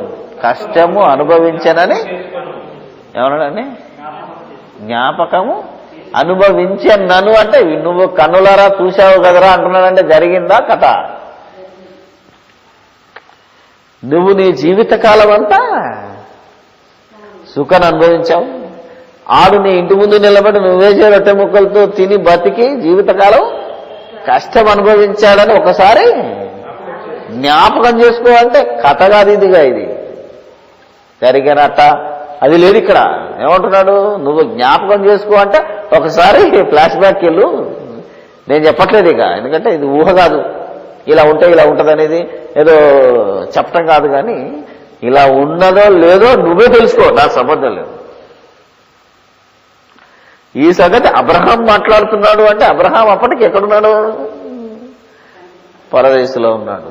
[SPEAKER 1] కష్టము అనుభవించనని ఏమన్నాడండి? జ్ఞాపకము అనుభవించనను అంటే నువ్వు కన్నులారా చూశావు కదరా అంటున్నాడంటే జరిగిందా కథ? నువ్వు నీ జీవితకాలం అంతా సుఖాన్ని అనుభవించావు. ఆడు నీ ఇంటి ముందు నిలబడి నువ్వేసే రొట్టె ముక్కలతో తిని బతికి జీవితకాలం కష్టం అనుభవించాడని ఒకసారి జ్ఞాపకం చేసుకోవాలంటే కథ కాదు ఇదిగా, ఇది జరిగినట్ట అది లేదు ఇక్కడ. ఏమంటున్నాడు? నువ్వు జ్ఞాపకం చేసుకో అంటే ఒకసారి ఫ్లాష్ బ్యాక్ వెళ్ళు. నేను చెప్పట్లేదు ఇక, ఎందుకంటే ఇది ఊహ కాదు. ఇలా ఉంటే ఇలా ఉంటుంది అనేది ఏదో చెప్పటం కాదు, కానీ ఇలా ఉన్నదో లేదో నువ్వే తెలుసుకో, నాకు సంబంధం లేదు. ఈ సంగతి అబ్రహాం మాట్లాడుతున్నాడు అంటే అబ్రహాం అప్పటికి ఎక్కడున్నాడు? పరదేశంలో ఉన్నాడు.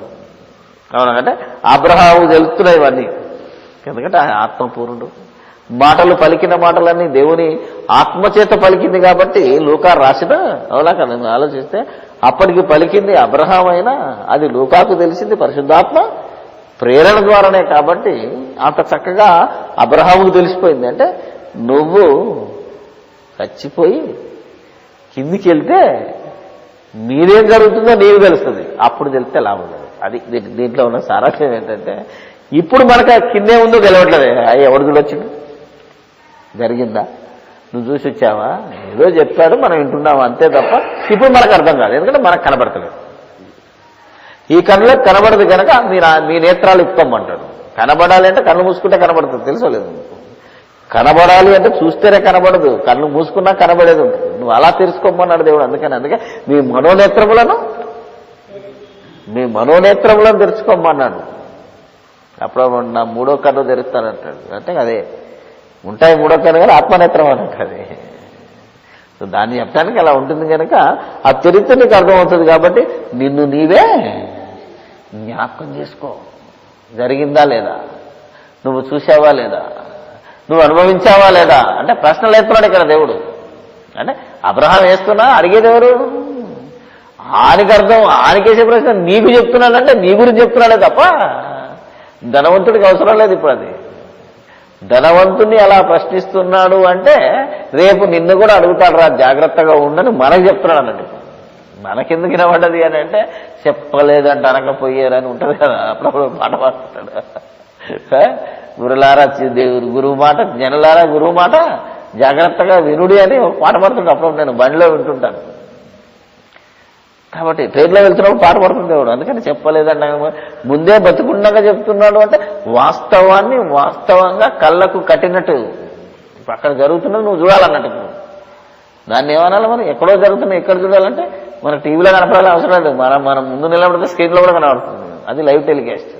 [SPEAKER 1] అవునా? అంటే అబ్రహాము తెలుస్తున్నాయి ఇవన్నీ, ఎందుకంటే ఆయన ఆత్మపూర్ణుడు. మాటలు పలికిన మాటలన్నీ దేవుని ఆత్మచేత పలికింది కాబట్టి లూకా రాసిన, అవునా కదా? ఆలోచిస్తే అప్పటికి పలికింది అబ్రహాం అయినా అది లూకాకు తెలిసింది పరిశుద్ధాత్మ ప్రేరణ ద్వారానే. కాబట్టి అంత చక్కగా అబ్రహాముకు తెలిసిపోయింది. అంటే నువ్వు చచ్చిపోయి కిందికి వెళ్తే మీరేం జరుగుతుందో నీకు తెలుస్తుంది, అప్పుడు తెలిస్తే లాభం లేదు. అది దీంట్లో ఉన్న సారాంశం ఏంటంటే ఇప్పుడు మనకు కిందే ఉందో తెలియట్లేదు. అయ్యి ఎవరు చూడొచ్చిండు? జరిగిందా? నువ్వు చూసి వచ్చావా? ఏదో చెప్పాడు, మనం వింటున్నావా, అంతే తప్ప ఇప్పుడు మనకు అర్థం కాదు, ఎందుకంటే మనకు కనబడతలేదు. ఈ కళ్ళకు కనబడదు కనుక మీ నేత్రాలు ఇప్పమంటాడు. కనబడాలి అంటే కళ్ళు మూసుకుంటే కనబడుతుంది, తెలుసలేదు? కనబడాలి అంటే చూస్తేనే కనబడదు, కళ్ళు మూసుకున్నా కనబడేది ఉంటుంది. నువ్వు అలా తెలుసుకోమన్నాడు దేవుడు. అందుకే మీ మనోనేత్రములను తెరుచుకోమన్నాడు. అప్పుడు నా మూడో కన్ను తెరుస్తానంటాడు. అంటే అదే ఉంటాయి మూడో కన్ను, కానీ ఆత్మనేత్రం అంటది. దాన్ని చెప్పడానికి అలా ఉంటుంది కనుక ఆ చరిత్ర నీకు అర్థమవుతుంది. కాబట్టి నిన్ను నీవే జ్ఞాపకం చేసుకో. జరిగిందా లేదా? నువ్వు చూసావా లేదా? నువ్వు అనుభవించావా లేదా? అంటే ప్రశ్నలు వేస్తున్నాడు ఇక్కడ దేవుడు. అంటే అబ్రహాం వేస్తున్నా, అడిగేది ఎవరు? ఆనికి అర్థం, ఆనికేసే ప్రశ్న నీకు చెప్తున్నాడంటే నీ గురించి చెప్తున్నాడే తప్ప ధనవంతుడికి అవసరం లేదు. ఇప్పుడు అది ధనవంతుని అలా ప్రశ్నిస్తున్నాడు అంటే రేపు నిన్ను కూడా అడుగుతాడు, రా జాగ్రత్తగా ఉండని మనకు చెప్తున్నాడు అన్నట్టు. మనకెందుకు వినబడ్డది అని అంటే చెప్పలేదంట అనకపోయారని ఉంటుంది కదా, అప్పుడప్పుడు పాట పాడుతాడు. గురులారా గురువు మాట, జనులారా గురువు మాట జాగ్రత్తగా వినుడి అని పాట పాడుతుంటా. అప్పుడు నేను బండిలో వింటుంటాను. కాబట్టి ట్రైన్లో వెళ్తున్నప్పుడు పాట పడుతుంది దేవుడు. అందుకని చెప్పలేదంట, ముందే బతుకుండగా చెప్తున్నాడు. అంటే వాస్తవాన్ని వాస్తవంగా కళ్ళకు కట్టినట్టు అక్కడ జరుగుతున్నది నువ్వు చూడాలన్నట్టు. ఇప్పుడు దాన్ని ఏమనాలి? మనం ఎక్కడో జరుగుతున్నాయి ఎక్కడ చూడాలంటే మన టీవీలో కనపడాలి అవసరం లేదు. మనం ముందు నిలబడితే స్క్రీన్లో కూడా కనబడుతుంది. అది లైవ్ టెలికాస్ట్.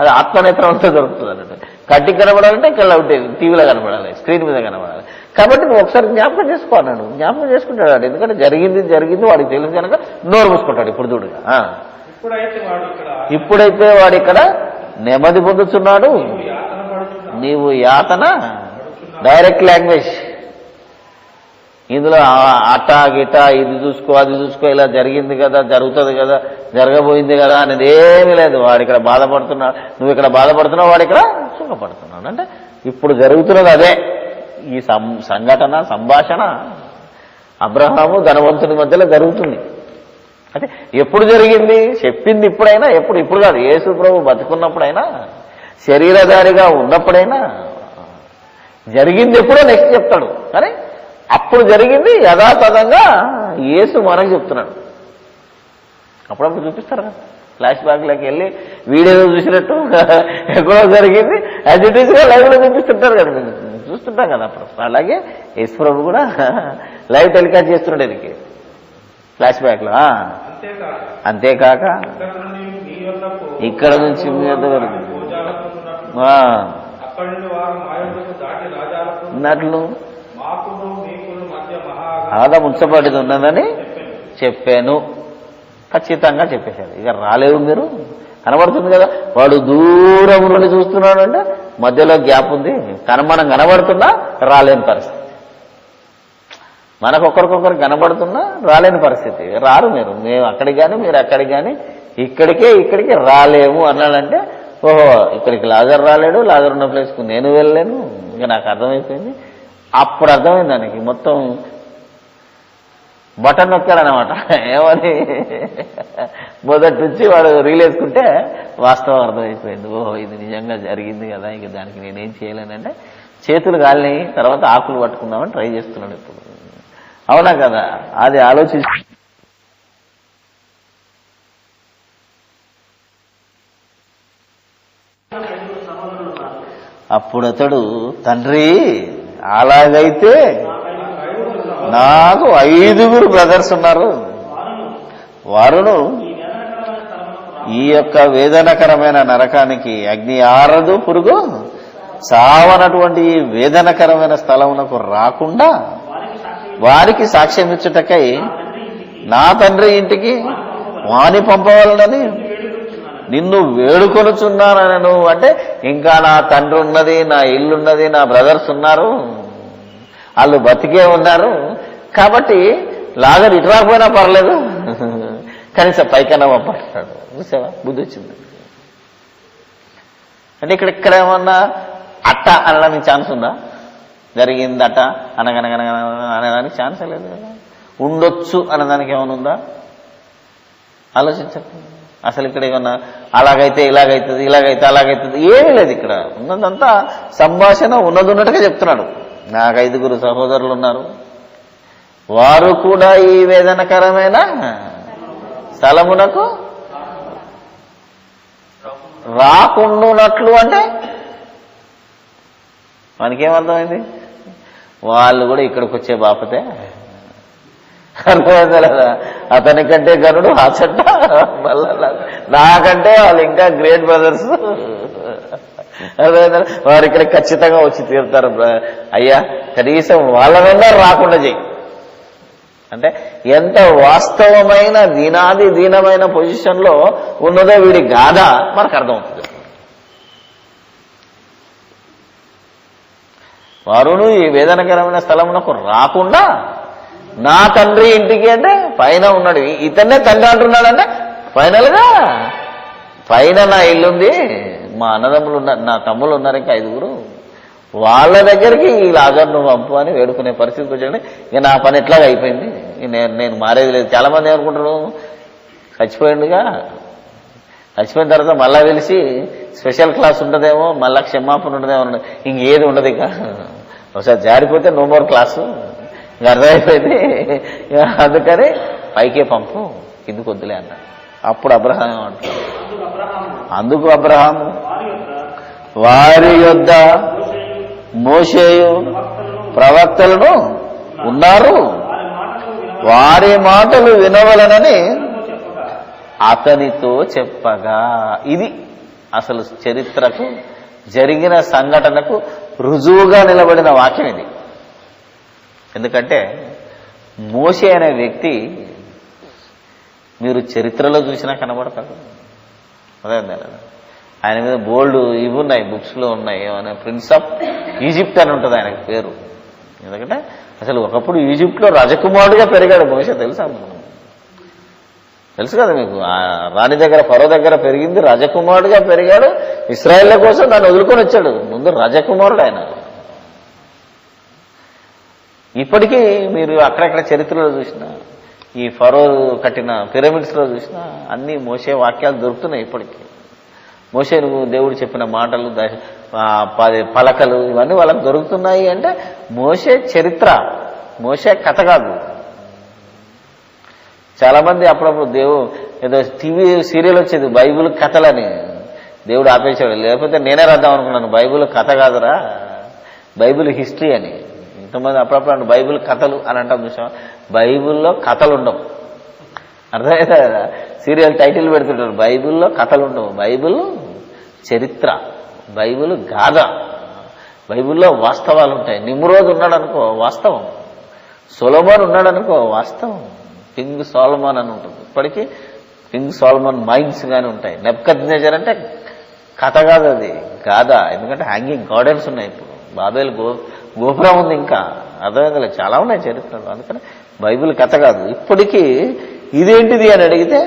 [SPEAKER 1] అది ఆత్మనేత్రంతో దొరుకుతుంది అన్నట్టు. కట్టికి కనబడాలంటే ఇక్కడ లైవ్ టీవీలో కనబడాలి, స్క్రీన్ మీద కనబడాలి. కాబట్టి నువ్వు ఒకసారి జ్ఞాపకం చేసుకో అన్నాడు. జ్ఞాపకం చేసుకుంటాడు. ఎందుకంటే జరిగింది వాడికి తెలుసు కనుక నోరు మూసుకుంటాడు. ఇప్పుడు చూడుగా, ఇప్పుడైతే వాడు ఇక్కడ నెమ్మది పొందుతున్నాడు. నీవు యాతన డైరెక్ట్ లాంగ్వేజ్. ఇందులో అటా గిటా ఇది చూసుకో అది చూసుకో, ఇలా జరిగింది కదా, జరుగుతుంది కదా, జరగబోయింది కదా అనేది ఏమీ లేదు. వాడు ఇక్కడ బాధపడుతున్నాడు, నువ్వు ఇక్కడ బాధపడుతున్నావు, వాడు ఇక్కడ సుఖపడుతున్నాడు. అంటే ఇప్పుడు జరుగుతున్నది అదే. ఈ సంఘటన సంభాషణ అబ్రహాము ధనవంతుని మధ్యలో జరుగుతుంది. అంటే ఎప్పుడు జరిగింది? చెప్పింది ఇప్పుడైనా, ఇప్పుడు కాదు. యేసు ప్రభు బతుకున్నప్పుడైనా, శరీరధారిగా ఉన్నప్పుడైనా జరిగింది ఎప్పుడో నెక్స్ట్ చెప్తాడు. కానీ అప్పుడు జరిగింది యథాతథంగా యేసు మనకు చెప్తున్నాడు. అప్పుడప్పుడు చూపిస్తారు కదా, ఫ్లాష్ బ్యాక్లోకి వెళ్ళి వీడియో చూసినట్టు ఎక్కడో జరిగింది యాజ్ ఇట్ ఈస్గా లైవ్లో చూపిస్తుంటారు కదా, చూస్తుంటాం కదా అప్పుడు. అలాగే యేసు ప్రభు కూడా లైవ్ టెలికాస్ట్ చేస్తున్నాడు దీనికి ఫ్లాష్ బ్యాక్లో. అంతేకాక ఇక్కడ నుంచి మీ వద్ద వరకు ఉన్నట్లు ఆదా ఉంచబడిది ఉన్నదని చెప్పాను. ఖచ్చితంగా చెప్పేశాడు. ఇక రాలేవు మీరు, కనబడుతుంది కదా. వాడు దూరం నుండి చూస్తున్నాడు అంటే మధ్యలో గ్యాప్ ఉంది. మనం కనబడుతున్నా రాలేని పరిస్థితి. మనకు ఒకరికొకరు కనబడుతున్నా రాలేని పరిస్థితి. రారు మీరు, మేము అక్కడికి కానీ మీరు అక్కడికి కానీ ఇక్కడికి రాలేము అన్నాడంటే ఓహో ఇక్కడికి లాజర్ రాలేడు, లాజర్ ఉన్న ప్లేస్కు నేను వెళ్ళలేను, ఇంకా నాకు అర్థమైపోయింది. అప్పుడు అర్థమైంది దానికి, మొత్తం బటన్ నొక్కాడనమాట. ఏమని మొదటి నుంచి వాడు రీలేసుకుంటే వాస్తవం అర్థమైపోయింది. ఓహో ఇది నిజంగా జరిగింది కదా, ఇక దానికి నేనేం చేయలేనంటే చేతులు గాలిని తర్వాత ఆకులు పట్టుకుందామని ట్రై చేస్తున్నాడు ఇప్పుడు. అవునా కదా? అది ఆలోచించి అప్పుడు అతడు, తండ్రి అలాగైతే నాకు 5 బ్రదర్స్ ఉన్నారు, వారును ఈ యొక్క వేదనకరమైన నరకానికి అగ్ని ఆరదు, పురుగు చావనటువంటి ఈ వేదనకరమైన స్థలమునకు రాకుండా వారికి సాక్ష్యం ఇచ్చుటకై నా తండ్రి ఇంటికి వాని పంపవాలని నిన్ను వేడుకొనుచున్నాను. అంటే ఇంకా నా తండ్రి ఉన్నది, నా ఇల్లున్నది, నా బ్రదర్స్ ఉన్నారు, వాళ్ళు బతికే ఉన్నారు, కాబట్టి లాగర్ ఇటు రాకపోయినా పర్లేదు, కనీసం పైకన్నా పంపంటాడు. చూసావా, బుద్ధి వచ్చింది. అంటే ఇక్కడ ఏమన్నా అట్ట అనడానికి ఛాన్స్ ఉందా? జరిగిందట అనడానికి ఛాన్స్ లేదు కదా. ఉండొచ్చు అనడానికి ఏమైనా ఉందా? ఆలోచించండి. అసలు ఇక్కడ ఏమన్నా అలాగైతే ఇలాగైతుంది, ఇలాగైతే అలాగైతుంది ఏమీ లేదు. ఇక్కడ ఉన్నదంతా సంభాషణ ఉన్నట్టుగా చెప్తున్నాడు. నాకు 5 సహోదరులు ఉన్నారు, వారు కూడా ఈ వేదనకరమైన స్థలమునకు రాకుండానట్లు. అంటే మనకేమర్థమైంది? వాళ్ళు కూడా ఇక్కడికి వచ్చే బాపతే అర్థమైందా లేదా? అతనికంటే గనుడు హాసట మళ్ళా నాకంటే వాళ్ళు ఇంకా గ్రేట్ బ్రదర్స్. అర్థమైందా? వారు ఇక్కడ ఖచ్చితంగా వచ్చి తీరుతారు. అయ్యా కనీసం వాళ్ళనన్నా రాకుండా చెయ్యి. అంటే ఎంత వాస్తవమైన దీనాది దీనమైన పొజిషన్లో ఉన్నదో వీడి గాథ మనకు అర్థమవుతుంది. వారును ఈ వేదనకరమైన స్థలమునకు రాకుండా నా తండ్రి ఇంటికి, అంటే పైన ఉన్నాడు, ఇతన్నే తండ్రి అంటున్నాడంటే ఫైనల్ గా పైన నా ఇల్లుంది, మా అన్నదమ్ములు ఉన్నారు, నా తమ్ముళ్ళు ఉన్నారు ఇంకా 5, వాళ్ళ దగ్గరికి ఈ లాజర్ నువ్వు పంపు అని వేడుకునే పరిస్థితికి వచ్చాడు. ఇక నా పని ఎట్లాగా అయిపోయింది, నేను మారేది లేదు. చాలా మంది ఏమనుకుంటారు, చచ్చిపోయిండుగా, చచ్చిపోయిన తర్వాత మళ్ళా తెలిసి స్పెషల్ క్లాస్ ఉంటుందేమో, మళ్ళా క్షమాపణ ఉంటుందేమో, ఇంకేది ఉండదు. ఇక ఒకసారి జారిపోతే నో మోర్ క్లాసు, ఇంకా అర్థమైపోయింది. అందుకని పైకే పంపు, కిందికి వద్దులే అన్న. అప్పుడు అబ్రహాం అంటారు, అందుకు అబ్రహాము వారి యొద్ద మోషేయు ప్రవక్తలను ఉన్నారు, వారి మాటలు వినవలనని అతనితో చెప్పగా. ఇది అసలు చరిత్రకు జరిగిన సంఘటనకు రుజువుగా నిలబడిన వాక్యం ఇది. ఎందుకంటే మోషే అనే వ్యక్తి మీరు చరిత్రలో చూసినా కనబడతాడు. అదే ఆయన మీద బోల్డ్ ఇవి ఉన్నాయి, బుక్స్లో ఉన్నాయి. ఏమైనా ప్రిన్స్ ఆఫ్ ఈజిప్ట్ అని ఉంటుంది ఆయనకు పేరు. ఎందుకంటే అసలు ఒకప్పుడు ఈజిప్ట్లో రాజకుమారుడిగా పెరిగాడు మోషే, తెలుసా? తెలుసు కదా మీకు. రాణి దగ్గర, ఫరో దగ్గర పెరిగింది, రాజకుమారుడిగా పెరిగాడు. ఇశ్రాయేళ్ల కోసం దాన్ని వదులుకొని వచ్చాడు. ముందు రాజకుమారుడు ఆయన. ఇప్పటికీ మీరు అక్కడెక్కడ చరిత్రలో చూసినా, ఈ ఫరో కట్టిన పిరమిడ్స్లో చూసినా అన్ని మోషే వాక్యాలు దొరుకుతున్నాయి ఇప్పటికీ. మోషేను దేవుడు చెప్పిన మాటలు, పలకలు, ఇవన్నీ వాళ్ళకు దొరుకుతున్నాయి. అంటే మోషే చరిత్ర, మోషే కథ కాదు. చాలా మంది అప్పుడప్పుడు ఏదో టీవీ సీరియల్ వచ్చేది బైబిల్ కథలని, దేవుడు ఆపేశాడు. లేకపోతే నేనే రాద్దాం అనుకున్నాను, బైబిల్ కథ కాదురా, బైబిల్ హిస్టరీ అని. ఇంతమంది అప్పుడప్పుడు బైబిల్ కథలు అని అంటాం చూసాం. బైబిల్లో కథలు ఉండవు, అర్థమైందా కదా? సీరియల్ టైటిల్ పెడుతుంటారు, బైబిల్లో కథలు ఉండవు. బైబిల్ చరిత్ర, బైబిల్ గాథ, బైబిల్లో వాస్తవాలు ఉంటాయి. నిమ్రోద్ ఉన్నాడు అనుకో, వాస్తవం. సొలొమోన్ ఉన్నాడు అనుకో, వాస్తవం. కింగ్ సోలమన్ అని ఉంటుంది. ఇప్పటికీ కింగ్ సోలమన్ మైండ్స్ గానీ ఉంటాయి. నెబ్కద్నెజర్ అంటే కథ కాదు, అది గాథ. ఎందుకంటే హ్యాంగింగ్ గార్డెన్స్ ఉన్నాయి. ఇప్పుడు బాబేల్ గోపురం ఉంది, ఇంకా అర్థమైందా? చాలా ఉన్నాయి చరిత్రలు. అందుకని బైబిల్ కథ కాదు. ఇప్పటికీ ఇదేంటిది అని అడిగితే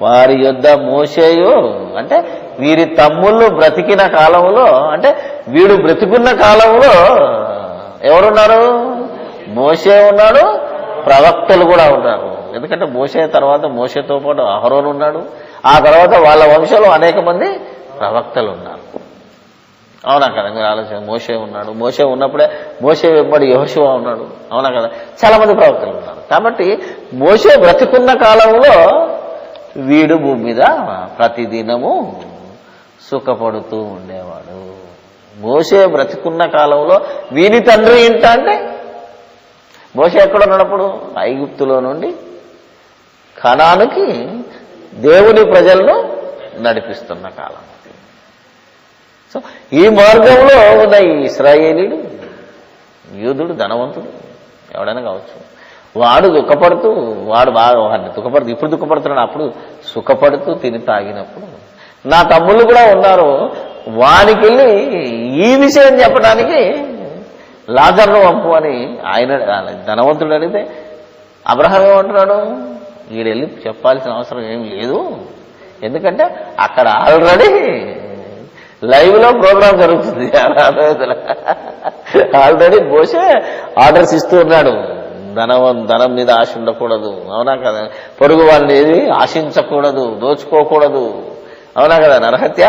[SPEAKER 1] వారి యొద్ద మోషేయు అంటే వీరి తమ్ముళ్ళు బ్రతికిన కాలంలో, అంటే వీడు బ్రతికున్న కాలంలో ఎవరున్నారు? మోషే ఉన్నాడు, ప్రవక్తలు కూడా ఉన్నారు. ఎందుకంటే మోషే తర్వాత మోషేతో పాటు అహరోను ఉన్నాడు, ఆ తర్వాత వాళ్ళ వంశంలో అనేక మంది ప్రవక్తలు ఉన్నారు. అవునా కదా? మీరు ఆలోచన, మోషే ఉన్నాడు, మోషే ఉన్నప్పుడే మోషే వెంబడి యెహోషువ ఉన్నాడు. అవునా కదా? చాలా మంది ప్రవక్తలు ఉన్నారు. కాబట్టి మోషే బ్రతికున్న కాలంలో వీడు భూమి మీద ప్రతిదినము సుఖపడుతూ ఉండేవాడు. మోషే బ్రతికున్న కాలంలో వీని తండ్రి ఇంట అంటే మోషే ఎక్కడున్నప్పుడు ఐగుప్తులో నుండి కనానుకి దేవుని ప్రజలను నడిపిస్తున్న కాలం. సో ఈ మార్గంలో ఉన్న ఈ ఇశ్రాయేలీయుడు యూదుడు ధనవంతుడు ఎవడైనా కావచ్చు, వాడు దుఃఖపడుతూ, వాడు బాగా దుఃఖపడుతూ, ఇప్పుడు దుఃఖపడుతున్నాడు, అప్పుడు సుఖపడుతూ తిని తాగినప్పుడు నా తమ్ముళ్ళు కూడా ఉన్నారు, వానికి వెళ్ళి ఈ విషయం చెప్పడానికి లాజర్ను పంపు అని ఆయన ధనవంతుడు అడిగితే అబ్రహాం ఏమంటున్నాడు? వీడెళ్ళి చెప్పాల్సిన అవసరం ఏం లేదు, ఎందుకంటే అక్కడ ఆల్రెడీ లైవ్ లో ప్రోగ్రామ్ జరుగుతుంది. ఆల్రెడీ మోషే ఆర్డర్స్ ఇస్తూ ఉన్నాడు, ధనం మీద ఆశ ఉండకూడదు. అవునా కదా? పొరుగు వాళ్ళని ఏది ఆశించకూడదు, దోచుకోకూడదు. అవునా కదా? నరహత్య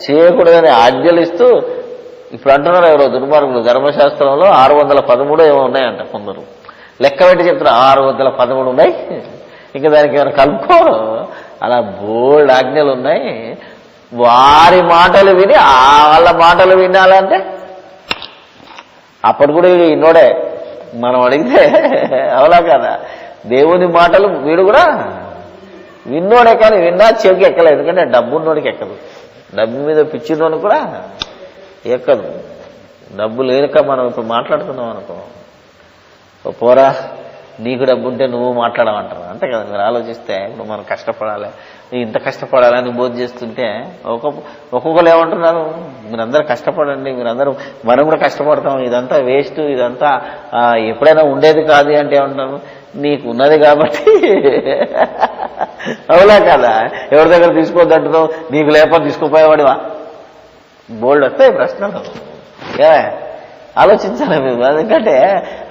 [SPEAKER 1] చేయకూడదని ఆజ్ఞలు ఇస్తూ ఇప్పుడు అంటున్నారు ఎవరో దుర్మార్గులు, ధర్మశాస్త్రంలో 613 ఏమో ఉన్నాయంట. కొందరు లెక్క పెట్టి చెప్తున్నారు 613 ఉన్నాయి, ఇంకా దానికి ఏమైనా కలుపుకో, అలా బోల్డ్ ఆజ్ఞలు ఉన్నాయి. వారి మాటలు విని వాళ్ళ మాటలు వినాలంటే అప్పటి కూడా వీడు ఇన్నోడే మనం అడిగితే. అవునా కదా? దేవుని మాటలు వీడు కూడా విన్నోడే, కానీ విన్నా చెవికి ఎక్కలేదు. ఎందుకంటే డబ్బున్నోడికి ఎక్కదు, డబ్బు మీద పిచ్చినోని కూడా ఎక్కదు. డబ్బు లేక మనం ఇప్పుడు మాట్లాడుతున్నాం అనుకో, పోరా నీకు డబ్బు ఉంటే నువ్వు మాట్లాడమంటారు, అంతే కదా? మీరు ఆలోచిస్తే ఇప్పుడు మనం కష్టపడాలి, ఇంత కష్టపడాలని బోధ చేస్తుంటే ఒక్కొక్కరు ఏమంటున్నారు? మీరందరూ కష్టపడండి, మీరందరూ, మనం కూడా కష్టపడతాం, ఇదంతా వేస్ట్, ఇదంతా ఎప్పుడైనా ఉండేది కాదు అంటే ఏమంటారు? నీకు ఉన్నది కాబట్టి. అవునా కదా? ఎవరి దగ్గర తీసుకోవద్దంటున్నావు, నీకు లేకపోతే తీసుకోపోయేవాడివా? బోల్డ్ వస్తాయి ప్రశ్నలు. ఆలోచించాలి మేము. ఎందుకంటే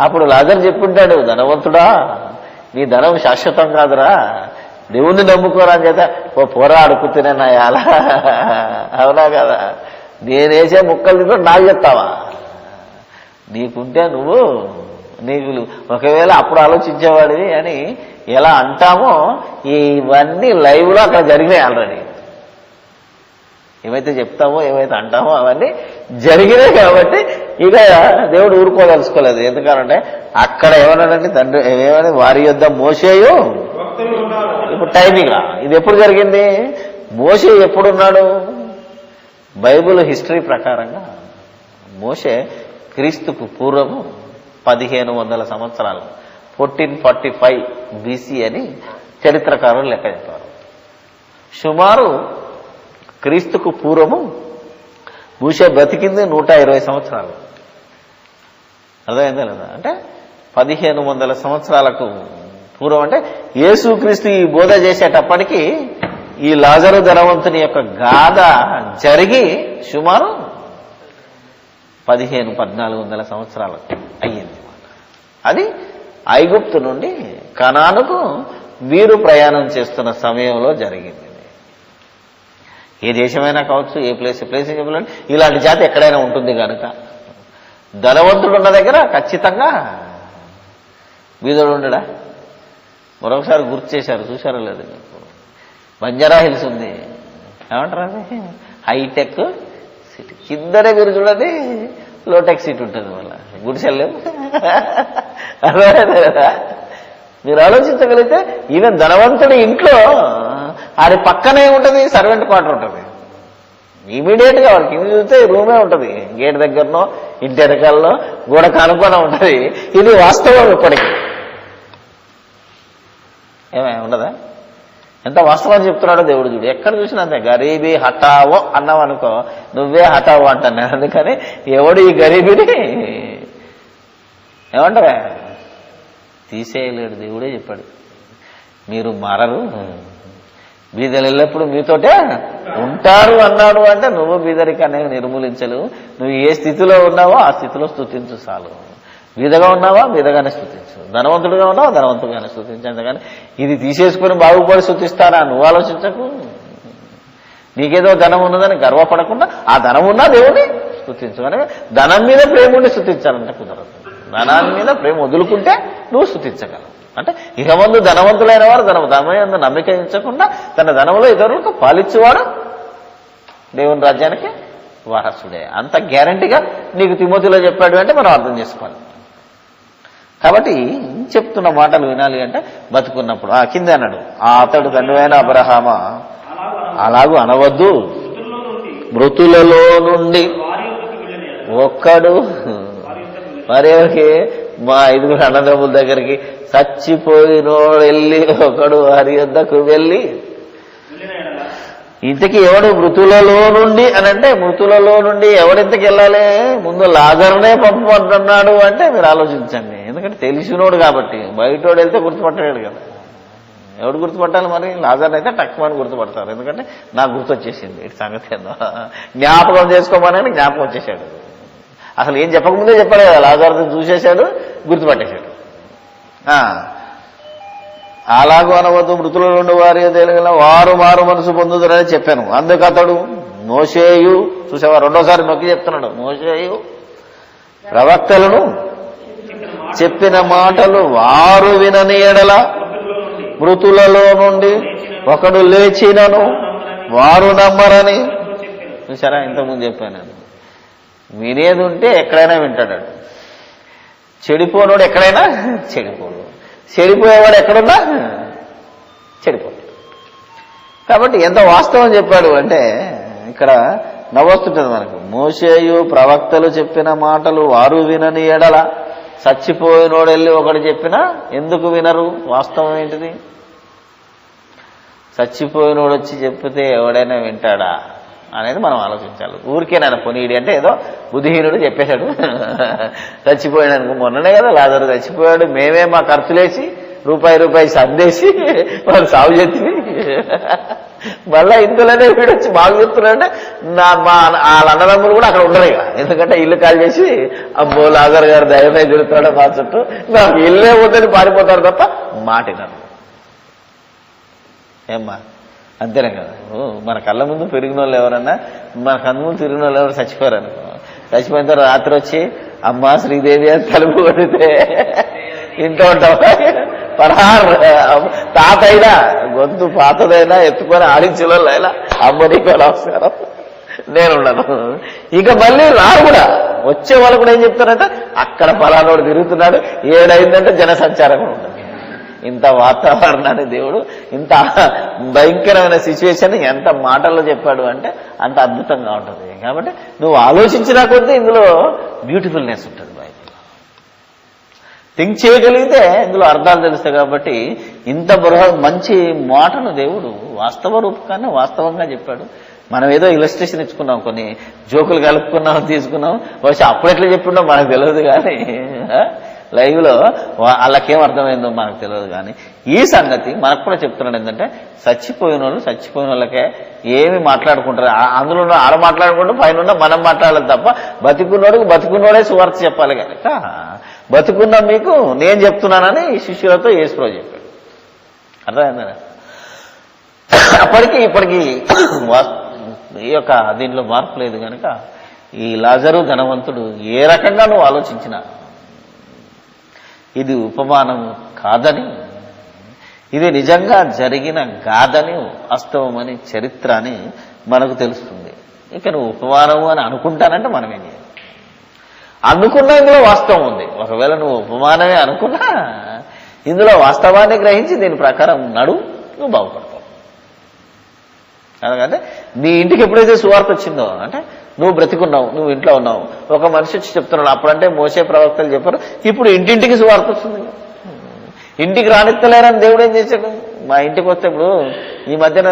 [SPEAKER 1] అప్పుడు లాజర్ చెప్పుంటాడు, ధనవంతుడా నీ ధనం శాశ్వతం కాదురా, దేవుణ్ణి నమ్ముకోరా అని చేత పోరా అడుగుతూనే నాయాల. అవునా కదా? నేనేసే ముక్కలు తింటూ నాకు చెప్తావా? నీకుంటే నువ్వు, నీకు ఒకవేళ అప్పుడు ఆలోచించేవాడివి అని ఎలా అంటామో ఇవన్నీ లైవ్ లో అక్కడ జరిగినాయి ఆల్రెడీ. ఏమైతే చెప్తామో, ఏమైతే అంటామో అవన్నీ జరిగినాయి. కాబట్టి ఇక దేవుడు ఊరుకోదలుచుకోలేదు. ఎందుకంటే అక్కడ ఏమన్నాడంటే తండ్రి ఏమని వారి యొద్ద మోషేయు. ఇప్పుడు టైమింగ్ ఇది ఎప్పుడు జరిగింది? మోషే ఎప్పుడున్నాడు? బైబిల్ హిస్టరీ ప్రకారంగా మోషే క్రీస్తుకు పూర్వము 1500 సంవత్సరాలు, 1445 BC అని చరిత్రకారులు లెక్క చెప్పారు. సుమారు క్రీస్తుకు పూర్వము మోషే బ్రతికింది 120 సంవత్సరాలు. అర్థమైందా లేదా? అంటే 1500 సంవత్సరాలకు పూర్వం, అంటే యేసుక్రీస్తు ఈ బోధ చేసేటప్పటికీ ఈ లాజరు ధనవంతుని యొక్క గాథ జరిగి సుమారు 1400 సంవత్సరాలకు అయ్యింది. అది ఐగుప్తు నుండి కనానుకు వీరు ప్రయాణం చేస్తున్న సమయంలో జరిగింది. ఏ దేశమైనా కావచ్చు, ఏ ప్లేస్ చెప్పాలంటే ఇలాంటి జాతి ఎక్కడైనా ఉంటుంది కనుక ధనవంతుడు ఉన్న దగ్గర ఖచ్చితంగా బీదోడు ఉండడా? మరొకసారి గుర్తు చేశారు, చూశారో లేదు? బంజారా హిల్స్ ఉంది, ఏమంటారు అది? హైటెక్ సిటీ. కిందనే మీరు చూడండి లోటెక్ సిటీ ఉంటుంది, మళ్ళీ గుడిసెల్లేము. అర్థమైందా? మీరు ఆలోచించగలిగితే ఈవెన్ ధనవంతుడి ఇంట్లో ఆడి పక్కనే ఉంటుంది సర్వెంట్ క్వార్టర్ ఉంటుంది. ఇమీడియట్ గా వాడికి కింద చూస్తే రూమే ఉంటుంది, గేట్ దగ్గరనో ఇంటి వెనకాలలో గోడ కనుక్కొని ఉంటుంది. ఇది వాస్తవం ఇప్పటికీ. ఏమై ఉండదా? ఎంత వాస్తవం చెప్తున్నాడో దేవుడు చూడు. ఎక్కడ చూసినా అంతే. గరీబీ హటావో అన్నావు అనుకో, నువ్వే హటావో అంటాను. అందుకని ఎవడు ఈ గరీబీని ఏమంటారా తీసేయలేడు. దేవుడే చెప్పాడు, మీరు మారరు, బీదలు ఎల్లప్పుడూ మీతోటే ఉంటారు అన్నాడు అంటే నువ్వు బీదరికాన్ని నిర్మూలించలేవు. నువ్వు ఏ స్థితిలో ఉన్నావో ఆ స్థితిలో స్తుతించు చాలు. బీదగా ఉన్నావా బీదగానే స్తుతించు, ధనవంతుడిగా ఉన్నావా ధనవంతుడిగానే స్తుతించు. అంతేగాని ఇది తీసేసుకుని బాగుపడి స్తుతిస్తారా నువ్వు ఆలోచించకు. నీకేదో ధనం ఉన్నదని గర్వపడకుండా ఆ ధనం ఉన్నా దేవుడిని స్తుతించు. కనుక ధనం మీద ప్రేమ ఉండి స్తుతించాలంటే కుదరదు. ధనాన్ని మీద ప్రేమ వదులుకుంటే నువ్వు స్తుతించగలవు. అంటే ఇక ముందు ధనవంతులైన వారు ధనమందు నమ్మిక ఉంచకుండా తన ధనంలో ఇతరులకు పాలిచ్చేవాడు దేవుని రాజ్యానికి వారసుడే. అంత గ్యారంటీగా నీకు తిమోతిలో చెప్పాడు అంటే మనం అర్థం చేసుకోవాలి. కాబట్టి చెప్తున్న మాటలు వినాలి అంటే బతుకున్నప్పుడు కింద అన్నాడు, అతడు తండ్రి అయిన అబ్రహామా అలాగూ అనవద్దు, మృతులలో నుండి ఒక్కడు మరి మా 5 అన్నదమ్ముల దగ్గరికి చచ్చిపోయినోడు వెళ్ళి ఒకడు వారి యొద్దకు వెళ్ళి, ఇంతకీ ఎవడు మృతులలో నుండి అని అంటే మృతులలో నుండి ఎవడింతకి వెళ్ళాలి? ముందు లాజరునే పంపమంటున్నాడు అంటే మీరు ఆలోచించండి. ఎందుకంటే తెలిసినోడు కాబట్టి, బయటోడు వెళ్తే గుర్తుపట్టలేడు కదా. ఎవడు గుర్తుపట్టాలి మరి? లాజర్ని అయితే టక్కుమని గుర్తుపడతారు. ఎందుకంటే నాకు గుర్తొచ్చేసింది ఇటు సంగతి ఏందో, జ్ఞాపకం చేసుకోమని జ్ఞాపకం వచ్చేసాడు. అసలు ఏం చెప్పకముందే చెప్పాడు కదా, లాజర్ని చూసేశాడు, గుర్తుపట్టేశాడు. అలాగూ అనవద్దు, మృతుల నుండి వారి తెలిగిన వారు మారు మనసు పొందుతారని చెప్పాను. అందుకు అతడు మోషేయు, చూసావా రెండోసారి నొక్కి చెప్తున్నాడు, మోషేయు ప్రవక్తలను చెప్పిన మాటలు వారు వినని ఎడల మృతులలో నుండి ఒకడు లేచినను వారు నమ్మరని. చూసారా, ఇంతకుముందు చెప్పాను నేను. వినేది ఉంటే ఎక్కడైనా వింటాడు. చెడిపోనోడు ఎక్కడైనా చెడిపోడు, చెడిపోయేవాడు ఎక్కడున్నా చెడిపోతాడు. కాబట్టి ఎంత వాస్తవం చెప్పాడు అంటే ఇక్కడ నవ్వొస్తుంటుంది మనకు. మోషేయు ప్రవక్తలు చెప్పిన మాటలు వారు వినని ఎడల, చచ్చిపోయినోడు వెళ్ళి ఒకడు చెప్పినా ఎందుకు వినరు? వాస్తవం ఏంటిది? చచ్చిపోయినోడు వచ్చి చెప్పితే ఎవడైనా వింటాడా అనేది మనం ఆలోచించాలి. ఊరికే నేను పొనీడి అంటే ఏదో బుద్ధిహీనుడు చెప్పేశాడు చచ్చిపోయాడు. మొన్ననే కదా లాజరు చచ్చిపోయాడు, మేమే మా ఖర్చులేసి రూపాయి సందేసి వాళ్ళు సాగు చేసి మళ్ళా ఇందులోనే వీడు వచ్చి బాగు చెప్తున్నాడంటే వాళ్ళ అన్నదమ్ములు కూడా అక్కడ ఉండరు ఇక. ఎందుకంటే ఇల్లు కాల్ చేసి అబ్బో లాజర్ గారు దయమే తిరుగుతాడో మా చుట్టూ, నాకు ఇల్లే వద్దని పారిపోతారు తప్ప మాటినారు. ఏమ్మా అంతేనే కదా. మన కళ్ళ ముందు పెరిగిన వాళ్ళు ఎవరన్నా, మన కళ్ళ ముందు తిరిగిన వాళ్ళు ఎవరు చచ్చిపోయారు అనుకో, చచ్చిపోయిన తర్వాత రాత్రి వచ్చి అమ్మ శ్రీదేవి అని తలుపు కొడితే ఇంట్లో ఉంటాం. పదహారు తాతైనా గొంతు పాతదైనా ఎత్తుకొని ఆడించిన అయినా అమ్మ నీకు నమస్కారం నేనున్నాను. ఇక మళ్ళీ రారు కూడా, వచ్చే వాళ్ళు కూడా ఏం చెప్తారంటే అక్కడ ఫలానోడు తిరుగుతున్నాడు, 7 అయిందంటే జనసంచారం కూడా ఉంటుంది. ఇంత వాతావరణాన్ని దేవుడు ఇంత భయంకరమైన సిచ్యువేషన్ ఎంత మాటల్లో చెప్పాడు అంటే అంత అద్భుతంగా ఉంటుంది. కాబట్టి నువ్వు ఆలోచించినా కొద్దీ ఇందులో బ్యూటిఫుల్నెస్ ఉంటుంది. థింక్ చేయగలిగితే ఇందులో అర్థాలు తెలుస్తాయి. కాబట్టి ఇంత మంచి మాటను దేవుడు వాస్తవ రూపకాన్ని వాస్తవంగా చెప్పాడు. మనం ఏదో ఇలస్ట్రేషన్ ఇచ్చుకున్నాం, కొన్ని జోకులు కలుపుకున్నాం, తీసుకున్నాం. బహుశా అప్పుడెట్లా చెప్పిండో మనకు తెలియదు, కానీ లైవ్ లో వాళ్ళకేం అర్థమైందో మనకు తెలియదు. కానీ ఈ సంగతి మనకు కూడా చెప్తున్నాడు. ఏంటంటే చచ్చిపోయిన వాళ్ళకే ఏమి మాట్లాడుకుంటారు, అందులో ఆడ మాట్లాడుకుంటూ పైన మనం మాట్లాడాలి తప్ప బతికున్నోడే సువార్త చెప్పాలి. కనుక బతుకున్న మీకు నేను చెప్తున్నానని ఈ శిష్యులతో యేసుప్రభువు చెప్పాడు. అర్థమైందా? అప్పటికి ఇప్పటికీ ఈ యొక్క దీంట్లో మార్పు లేదు. కనుక ఈ లాజరు ధనవంతుడు ఏ రకంగా నువ్వు ఆలోచించినా ఇది ఉపమానం కాదని, ఇది నిజంగా జరిగిన గాథని, వాస్తవమని, చరిత్ర అని మనకు తెలుస్తుంది. ఇక నువ్వు ఉపమానము అని అనుకుంటానంటే మనం ఏం చేయాలి? అనుకున్నా ఇందులో వాస్తవం ఉంది. ఒకవేళ నువ్వు ఉపమానమే అనుకున్నా ఇందులో వాస్తవాన్ని గ్రహించి దీని ప్రకారం నువ్వు బాగుపడతావు. ఎందుకంటే నీ ఇంటికి ఎప్పుడైతే సువార్త వచ్చిందో అంటే నువ్వు బ్రతికున్నావు, నువ్వు ఇంట్లో ఉన్నావు, ఒక మనిషి వచ్చి చెప్తున్నాడు. అప్పుడంటే మోసే ప్రవక్తలు చెప్పారు, ఇప్పుడు ఇంటింటికి సువార్త వస్తుంది. ఇంటికి రానిత్తలేరని దేవుడు ఏం చేశాడు? మా ఇంటికి వస్తే ఇప్పుడు ఈ మధ్యన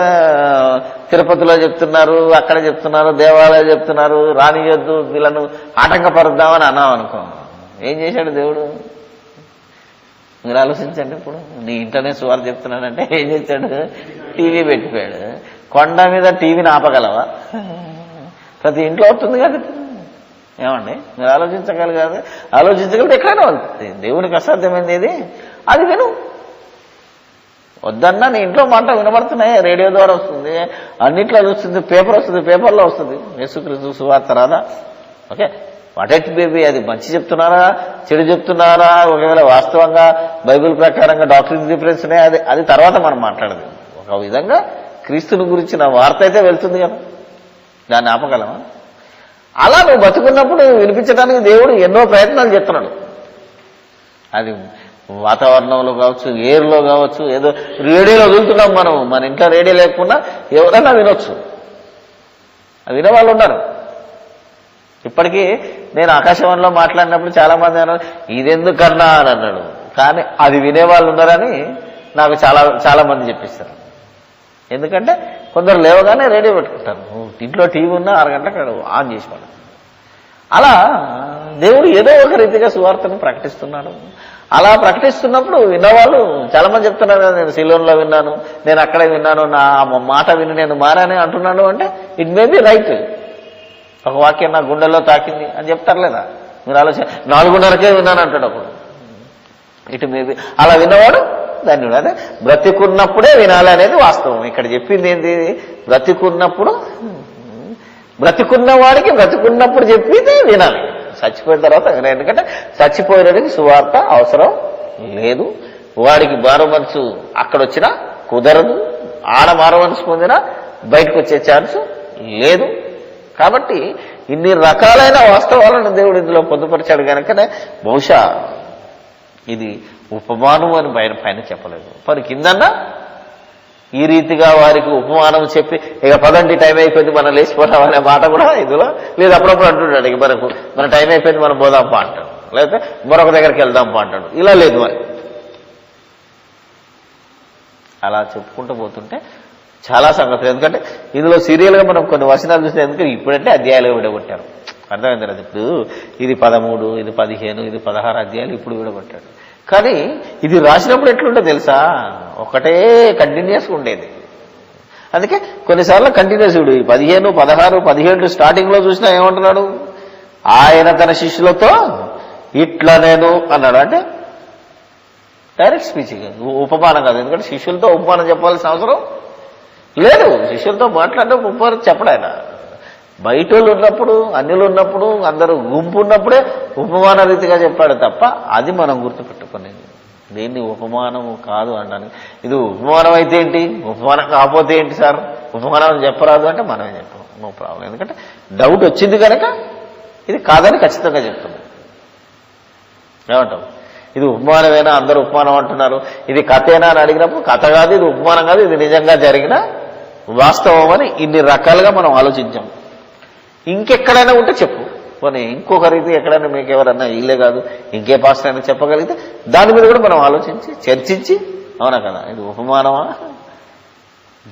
[SPEAKER 1] తిరుపతిలో చెప్తున్నారు, అక్కడ చెప్తున్నారు, దేవాలయాలు చెప్తున్నారు, రానియొద్దు, వీళ్ళను ఆటంకపరుద్దామని అన్నాం అనుకో. ఏం చేశాడు దేవుడు? మీరు ఆలోచించండి. ఇప్పుడు నీ ఇంటనే సువార్త చెప్తున్నాడంటే ఏం చేశాడు? టీవీ పెట్టిపోయాడు. కొండ మీద టీవీని ఆపగలవా? ప్రతి ఇంట్లో అవుతుంది కదా. ఏమండి మీరు ఆలోచించగలిగితే ఎక్కడైనా అవుతుంది. దేవునికి అసాధ్యమైంది ఏది? అది విను. వద్దన్నా నీ ఇంట్లో మాట వినబడుతున్నాయి, రేడియో ద్వారా వస్తుంది, అన్నిట్లో వస్తుంది, పేపర్ వస్తుంది, పేపర్లో వస్తుంది. యేసుక్రీస్తు సువార్త రాదా? ఓకే, వాటెట్ బేబీ, అది మంచి చెప్తున్నారా చెడు చెప్తున్నారా, ఒకవేళ వాస్తవంగా బైబిల్ ప్రకారంగా డాక్టరీన్ డిఫరెన్స్ ఉన్నాయి, అది తర్వాత మనం మాట్లాడదు. ఒక విధంగా క్రీస్తుని గురించిన వార్త అయితే వెళ్తుంది కదా, దాన్ని ఆపగలమా? అలా నువ్వు బతుకున్నప్పుడు వినిపించడానికి దేవుడు ఎన్నో ప్రయత్నాలు చేస్తున్నాడు. అది వాతావరణంలో కావచ్చు, ఎయిర్లో కావచ్చు, ఏదో రేడియోలో వదులుతున్నాం మనం. మన ఇంట్లో రేడియో లేకుండా ఎవరైనా వినొచ్చు. వినేవాళ్ళు ఉన్నారు. ఇప్పటికీ నేను ఆకాశవాణిలో మాట్లాడినప్పుడు చాలా మంది అన్నారు ఇదెందుకన్నా అని అన్నాడు. కానీ అది వినేవాళ్ళు ఉన్నారని నాకు చాలా మంది చెప్పిస్తారు. ఎందుకంటే కొందరు లేవగానే రేడియో పెట్టుకుంటారు. ఇంట్లో టీవీ ఉన్నా 6 గంటలకు ఆన్ చేసేవాడు. అలా దేవుడు ఏదో ఒక రీతిగా సువార్తను ప్రకటిస్తున్నాడు. అలా ప్రకటిస్తున్నప్పుడు విన్నవాళ్ళు చాలా మంది చెప్తున్నారు కదా, నేను సిలోన్లో విన్నాను, నేను అక్కడే విన్నాను, నా మాట విని నేను మారానే అంటున్నాను. అంటే ఇట్ మే బి రైట్. ఒక వాక్యం నా గుండెల్లో తాకింది అని చెప్తారు లేదా? మీరు ఆలోచన 4:30కే విన్నాను అంటాడు ఒకడు. ఇటు మేబీ అలా విన్నవాడు ధన్యుడు. అదే బ్రతికున్నప్పుడే వినాలి అనేది వాస్తవం. ఇక్కడ చెప్పింది ఏంటి? బ్రతికున్న వాడికి బ్రతికున్నప్పుడు చెప్పింది వినాలి, చచ్చిపోయిన తర్వాత వినాలి. ఎందుకంటే చచ్చిపోయినడికి సువార్త అవసరం లేదు. వాడికి మారు మనసు అక్కడొచ్చినా కుదరదు, ఆడ మారు మనసు పొందినా బయటకు వచ్చే ఛాన్స్ లేదు. కాబట్టి ఇన్ని రకాలైన వాస్తవాలను దేవుడు ఇందులో పొందుపరిచాడు కనుకనే బహుశా ఇది ఉపమానం అని పైన చెప్పలేదు. మరి కిందన్నా ఈ రీతిగా వారికి ఉపమానం చెప్పి ఇక పదండి టైం అయిపోయింది మనం లేచిపోతాం అనే మాట కూడా ఇందులో లేదు. అప్పుడప్పుడు అంటున్నాడు ఇక మన టైం అయిపోయింది మనం పోదాంపా అంటాడు, లేకపోతే మరొక దగ్గరికి వెళ్దాంపా అంటాడు. ఇలా లేదు. మరి అలా చెప్పుకుంటూ పోతుంటే చాలా సంగతులు. ఎందుకంటే ఇందులో సీరియల్గా మనం కొన్ని వచనాలు చూస్తే ఎందుకంటే ఇప్పుడంటే అధ్యాయాలుగా విడగొట్టారు. అర్థమైంది కదా? ఇప్పుడు ఇది 13, ఇది 15, ఇది 16 అధ్యాయాలు ఇప్పుడు విడగొట్టాడు. కానీ ఇది రాసినప్పుడు ఎట్లుంటే తెలుసా, ఒకటే కంటిన్యూస్గా ఉండేది. అందుకే కొన్నిసార్లు కంటిన్యూస్. ఇప్పుడు 15, 16, 17 స్టార్టింగ్ లో చూసినా ఏమంటున్నాడు? ఆయన తన శిష్యులతో ఇట్లా నేను అన్నాడు. అంటే డైరెక్ట్ స్పీచ్, ఉపమానం కాదు. ఎందుకంటే శిష్యులతో ఉపమానం చెప్పాల్సిన అవసరం లేదు. శిష్యులతో మాట్లాడడం ఉపమానం చెప్పడు ఆయన. బయట వాళ్ళు ఉన్నప్పుడు, అన్యులు ఉన్నప్పుడు, అందరూ గుంపు ఉన్నప్పుడే ఉపమాన రీతిగా చెప్పాడు తప్ప అది మనం గుర్తుపెట్టుకునేది. దీన్ని ఉపమానము కాదు అనడానికి. ఇది ఉపమానం అయితే ఏంటి, ఉపమానం కాకపోతే ఏంటి సార్, ఉపమానం చెప్పరాదు అంటే మనమే చెప్పాం, నో ప్రాబ్లం. ఎందుకంటే డౌట్ వచ్చింది కనుక ఇది కాదని ఖచ్చితంగా చెప్తున్నాం. ఏమంటాం? ఇది ఉపమానమేనా, అందరూ ఉపమానం అంటున్నారు, ఇది కథేనా అని అడిగినప్పుడు కథ కాదు, ఇది ఉపమానం కాదు, ఇది నిజంగా జరిగిన వాస్తవం అని ఇన్ని రకాలుగా మనం ఆలోచించాం. ఇంకెక్కడైనా ఉంటే చెప్పు, పోనీ ఇంకొక రీతి ఎక్కడైనా మీకు ఎవరన్నా ఇల్లే కాదు ఇంకే పాస్టర్ అయినా చెప్పగలిగితే దాని మీద కూడా మనం ఆలోచించి చర్చించి, అవునా కదా, ఇది ఉపమానమా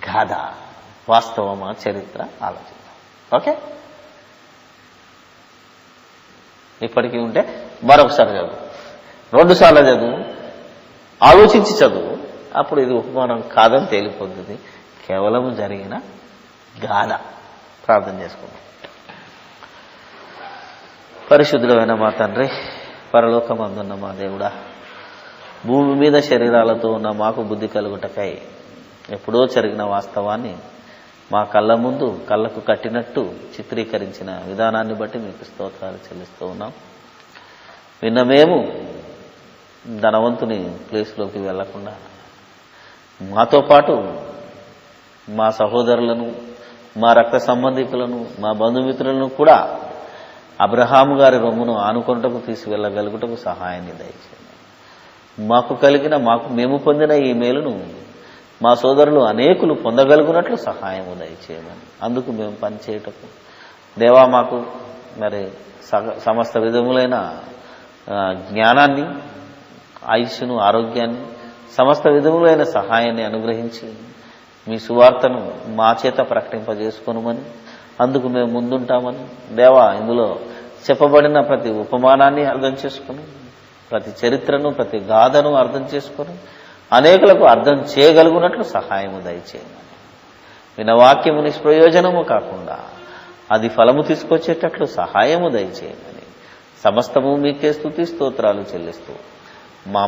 [SPEAKER 1] గాథ, వాస్తవమా, చరిత్ర ఆలోచిద్దాం. ఓకే, ఇప్పటికీ ఉంటే మరొకసారి చదువు, 2 సార్లు చదువు, ఆలోచించి చదువు. అప్పుడు ఇది ఉపమానం కాదని తేలిపోతుంది, కేవలం జరిగిన గాథ. ప్రార్థన చేసుకుందాం. పరిశుద్ధుడైన మా తండ్రి, పరలోకమందున్న మా దేవుడా, భూమి మీద శరీరాలతో ఉన్న మాకు బుద్ధి కలుగుటకై ఎప్పుడో జరిగిన వాస్తవాన్ని మా కళ్ళ ముందు కళ్ళకు కట్టినట్టు చిత్రీకరించిన విధానాన్ని బట్టి మీకు స్తోత్రాలు చెల్లిస్తూ ఉన్నాం. విన్న మేము ధనవంతుని ప్లేస్లోకి వెళ్లకుండా మాతో పాటు మా సహోదరులను, మా రక్త సంబంధికులను, మా బంధుమిత్రులను కూడా అబ్రహాము గారి రొమ్మును ఆనుకొనుటకు తీసుకువెళ్ళగలుగుటకు సహాయాన్ని దయచేయండి. మేము పొందిన ఈ మేలును మా సోదరులు అనేకులు పొందగలుగునట్లు సహాయము దయచేయమని, అందుకు మేము పనిచేయటకు దేవా మాకు మరి సమస్త విధములైన జ్ఞానాన్ని, ఆయుష్ను, ఆరోగ్యాన్ని, సమస్త విధములైన సహాయాన్ని అనుగ్రహించి మీ సువార్తను మా చేత ప్రకటింపజేసుకొనుమని, అందుకు మేము ముందుంటామని దేవా, ఇందులో చెప్పబడిన ప్రతి ఉపమానాన్ని అర్థం చేసుకుని, ప్రతి చరిత్రను, ప్రతి గాథను అర్థం చేసుకుని అనేకులకు అర్థం చేయగలుగునట్లు సహాయము దయచేయమని, వినవాక్యము నిష్ప్రయోజనము కాకుండా అది ఫలము తీసుకొచ్చేటట్లు సహాయము దయచేయమని సమస్తము మీకే స్తుతి స్తోత్రాలు చెల్లిస్తూ మా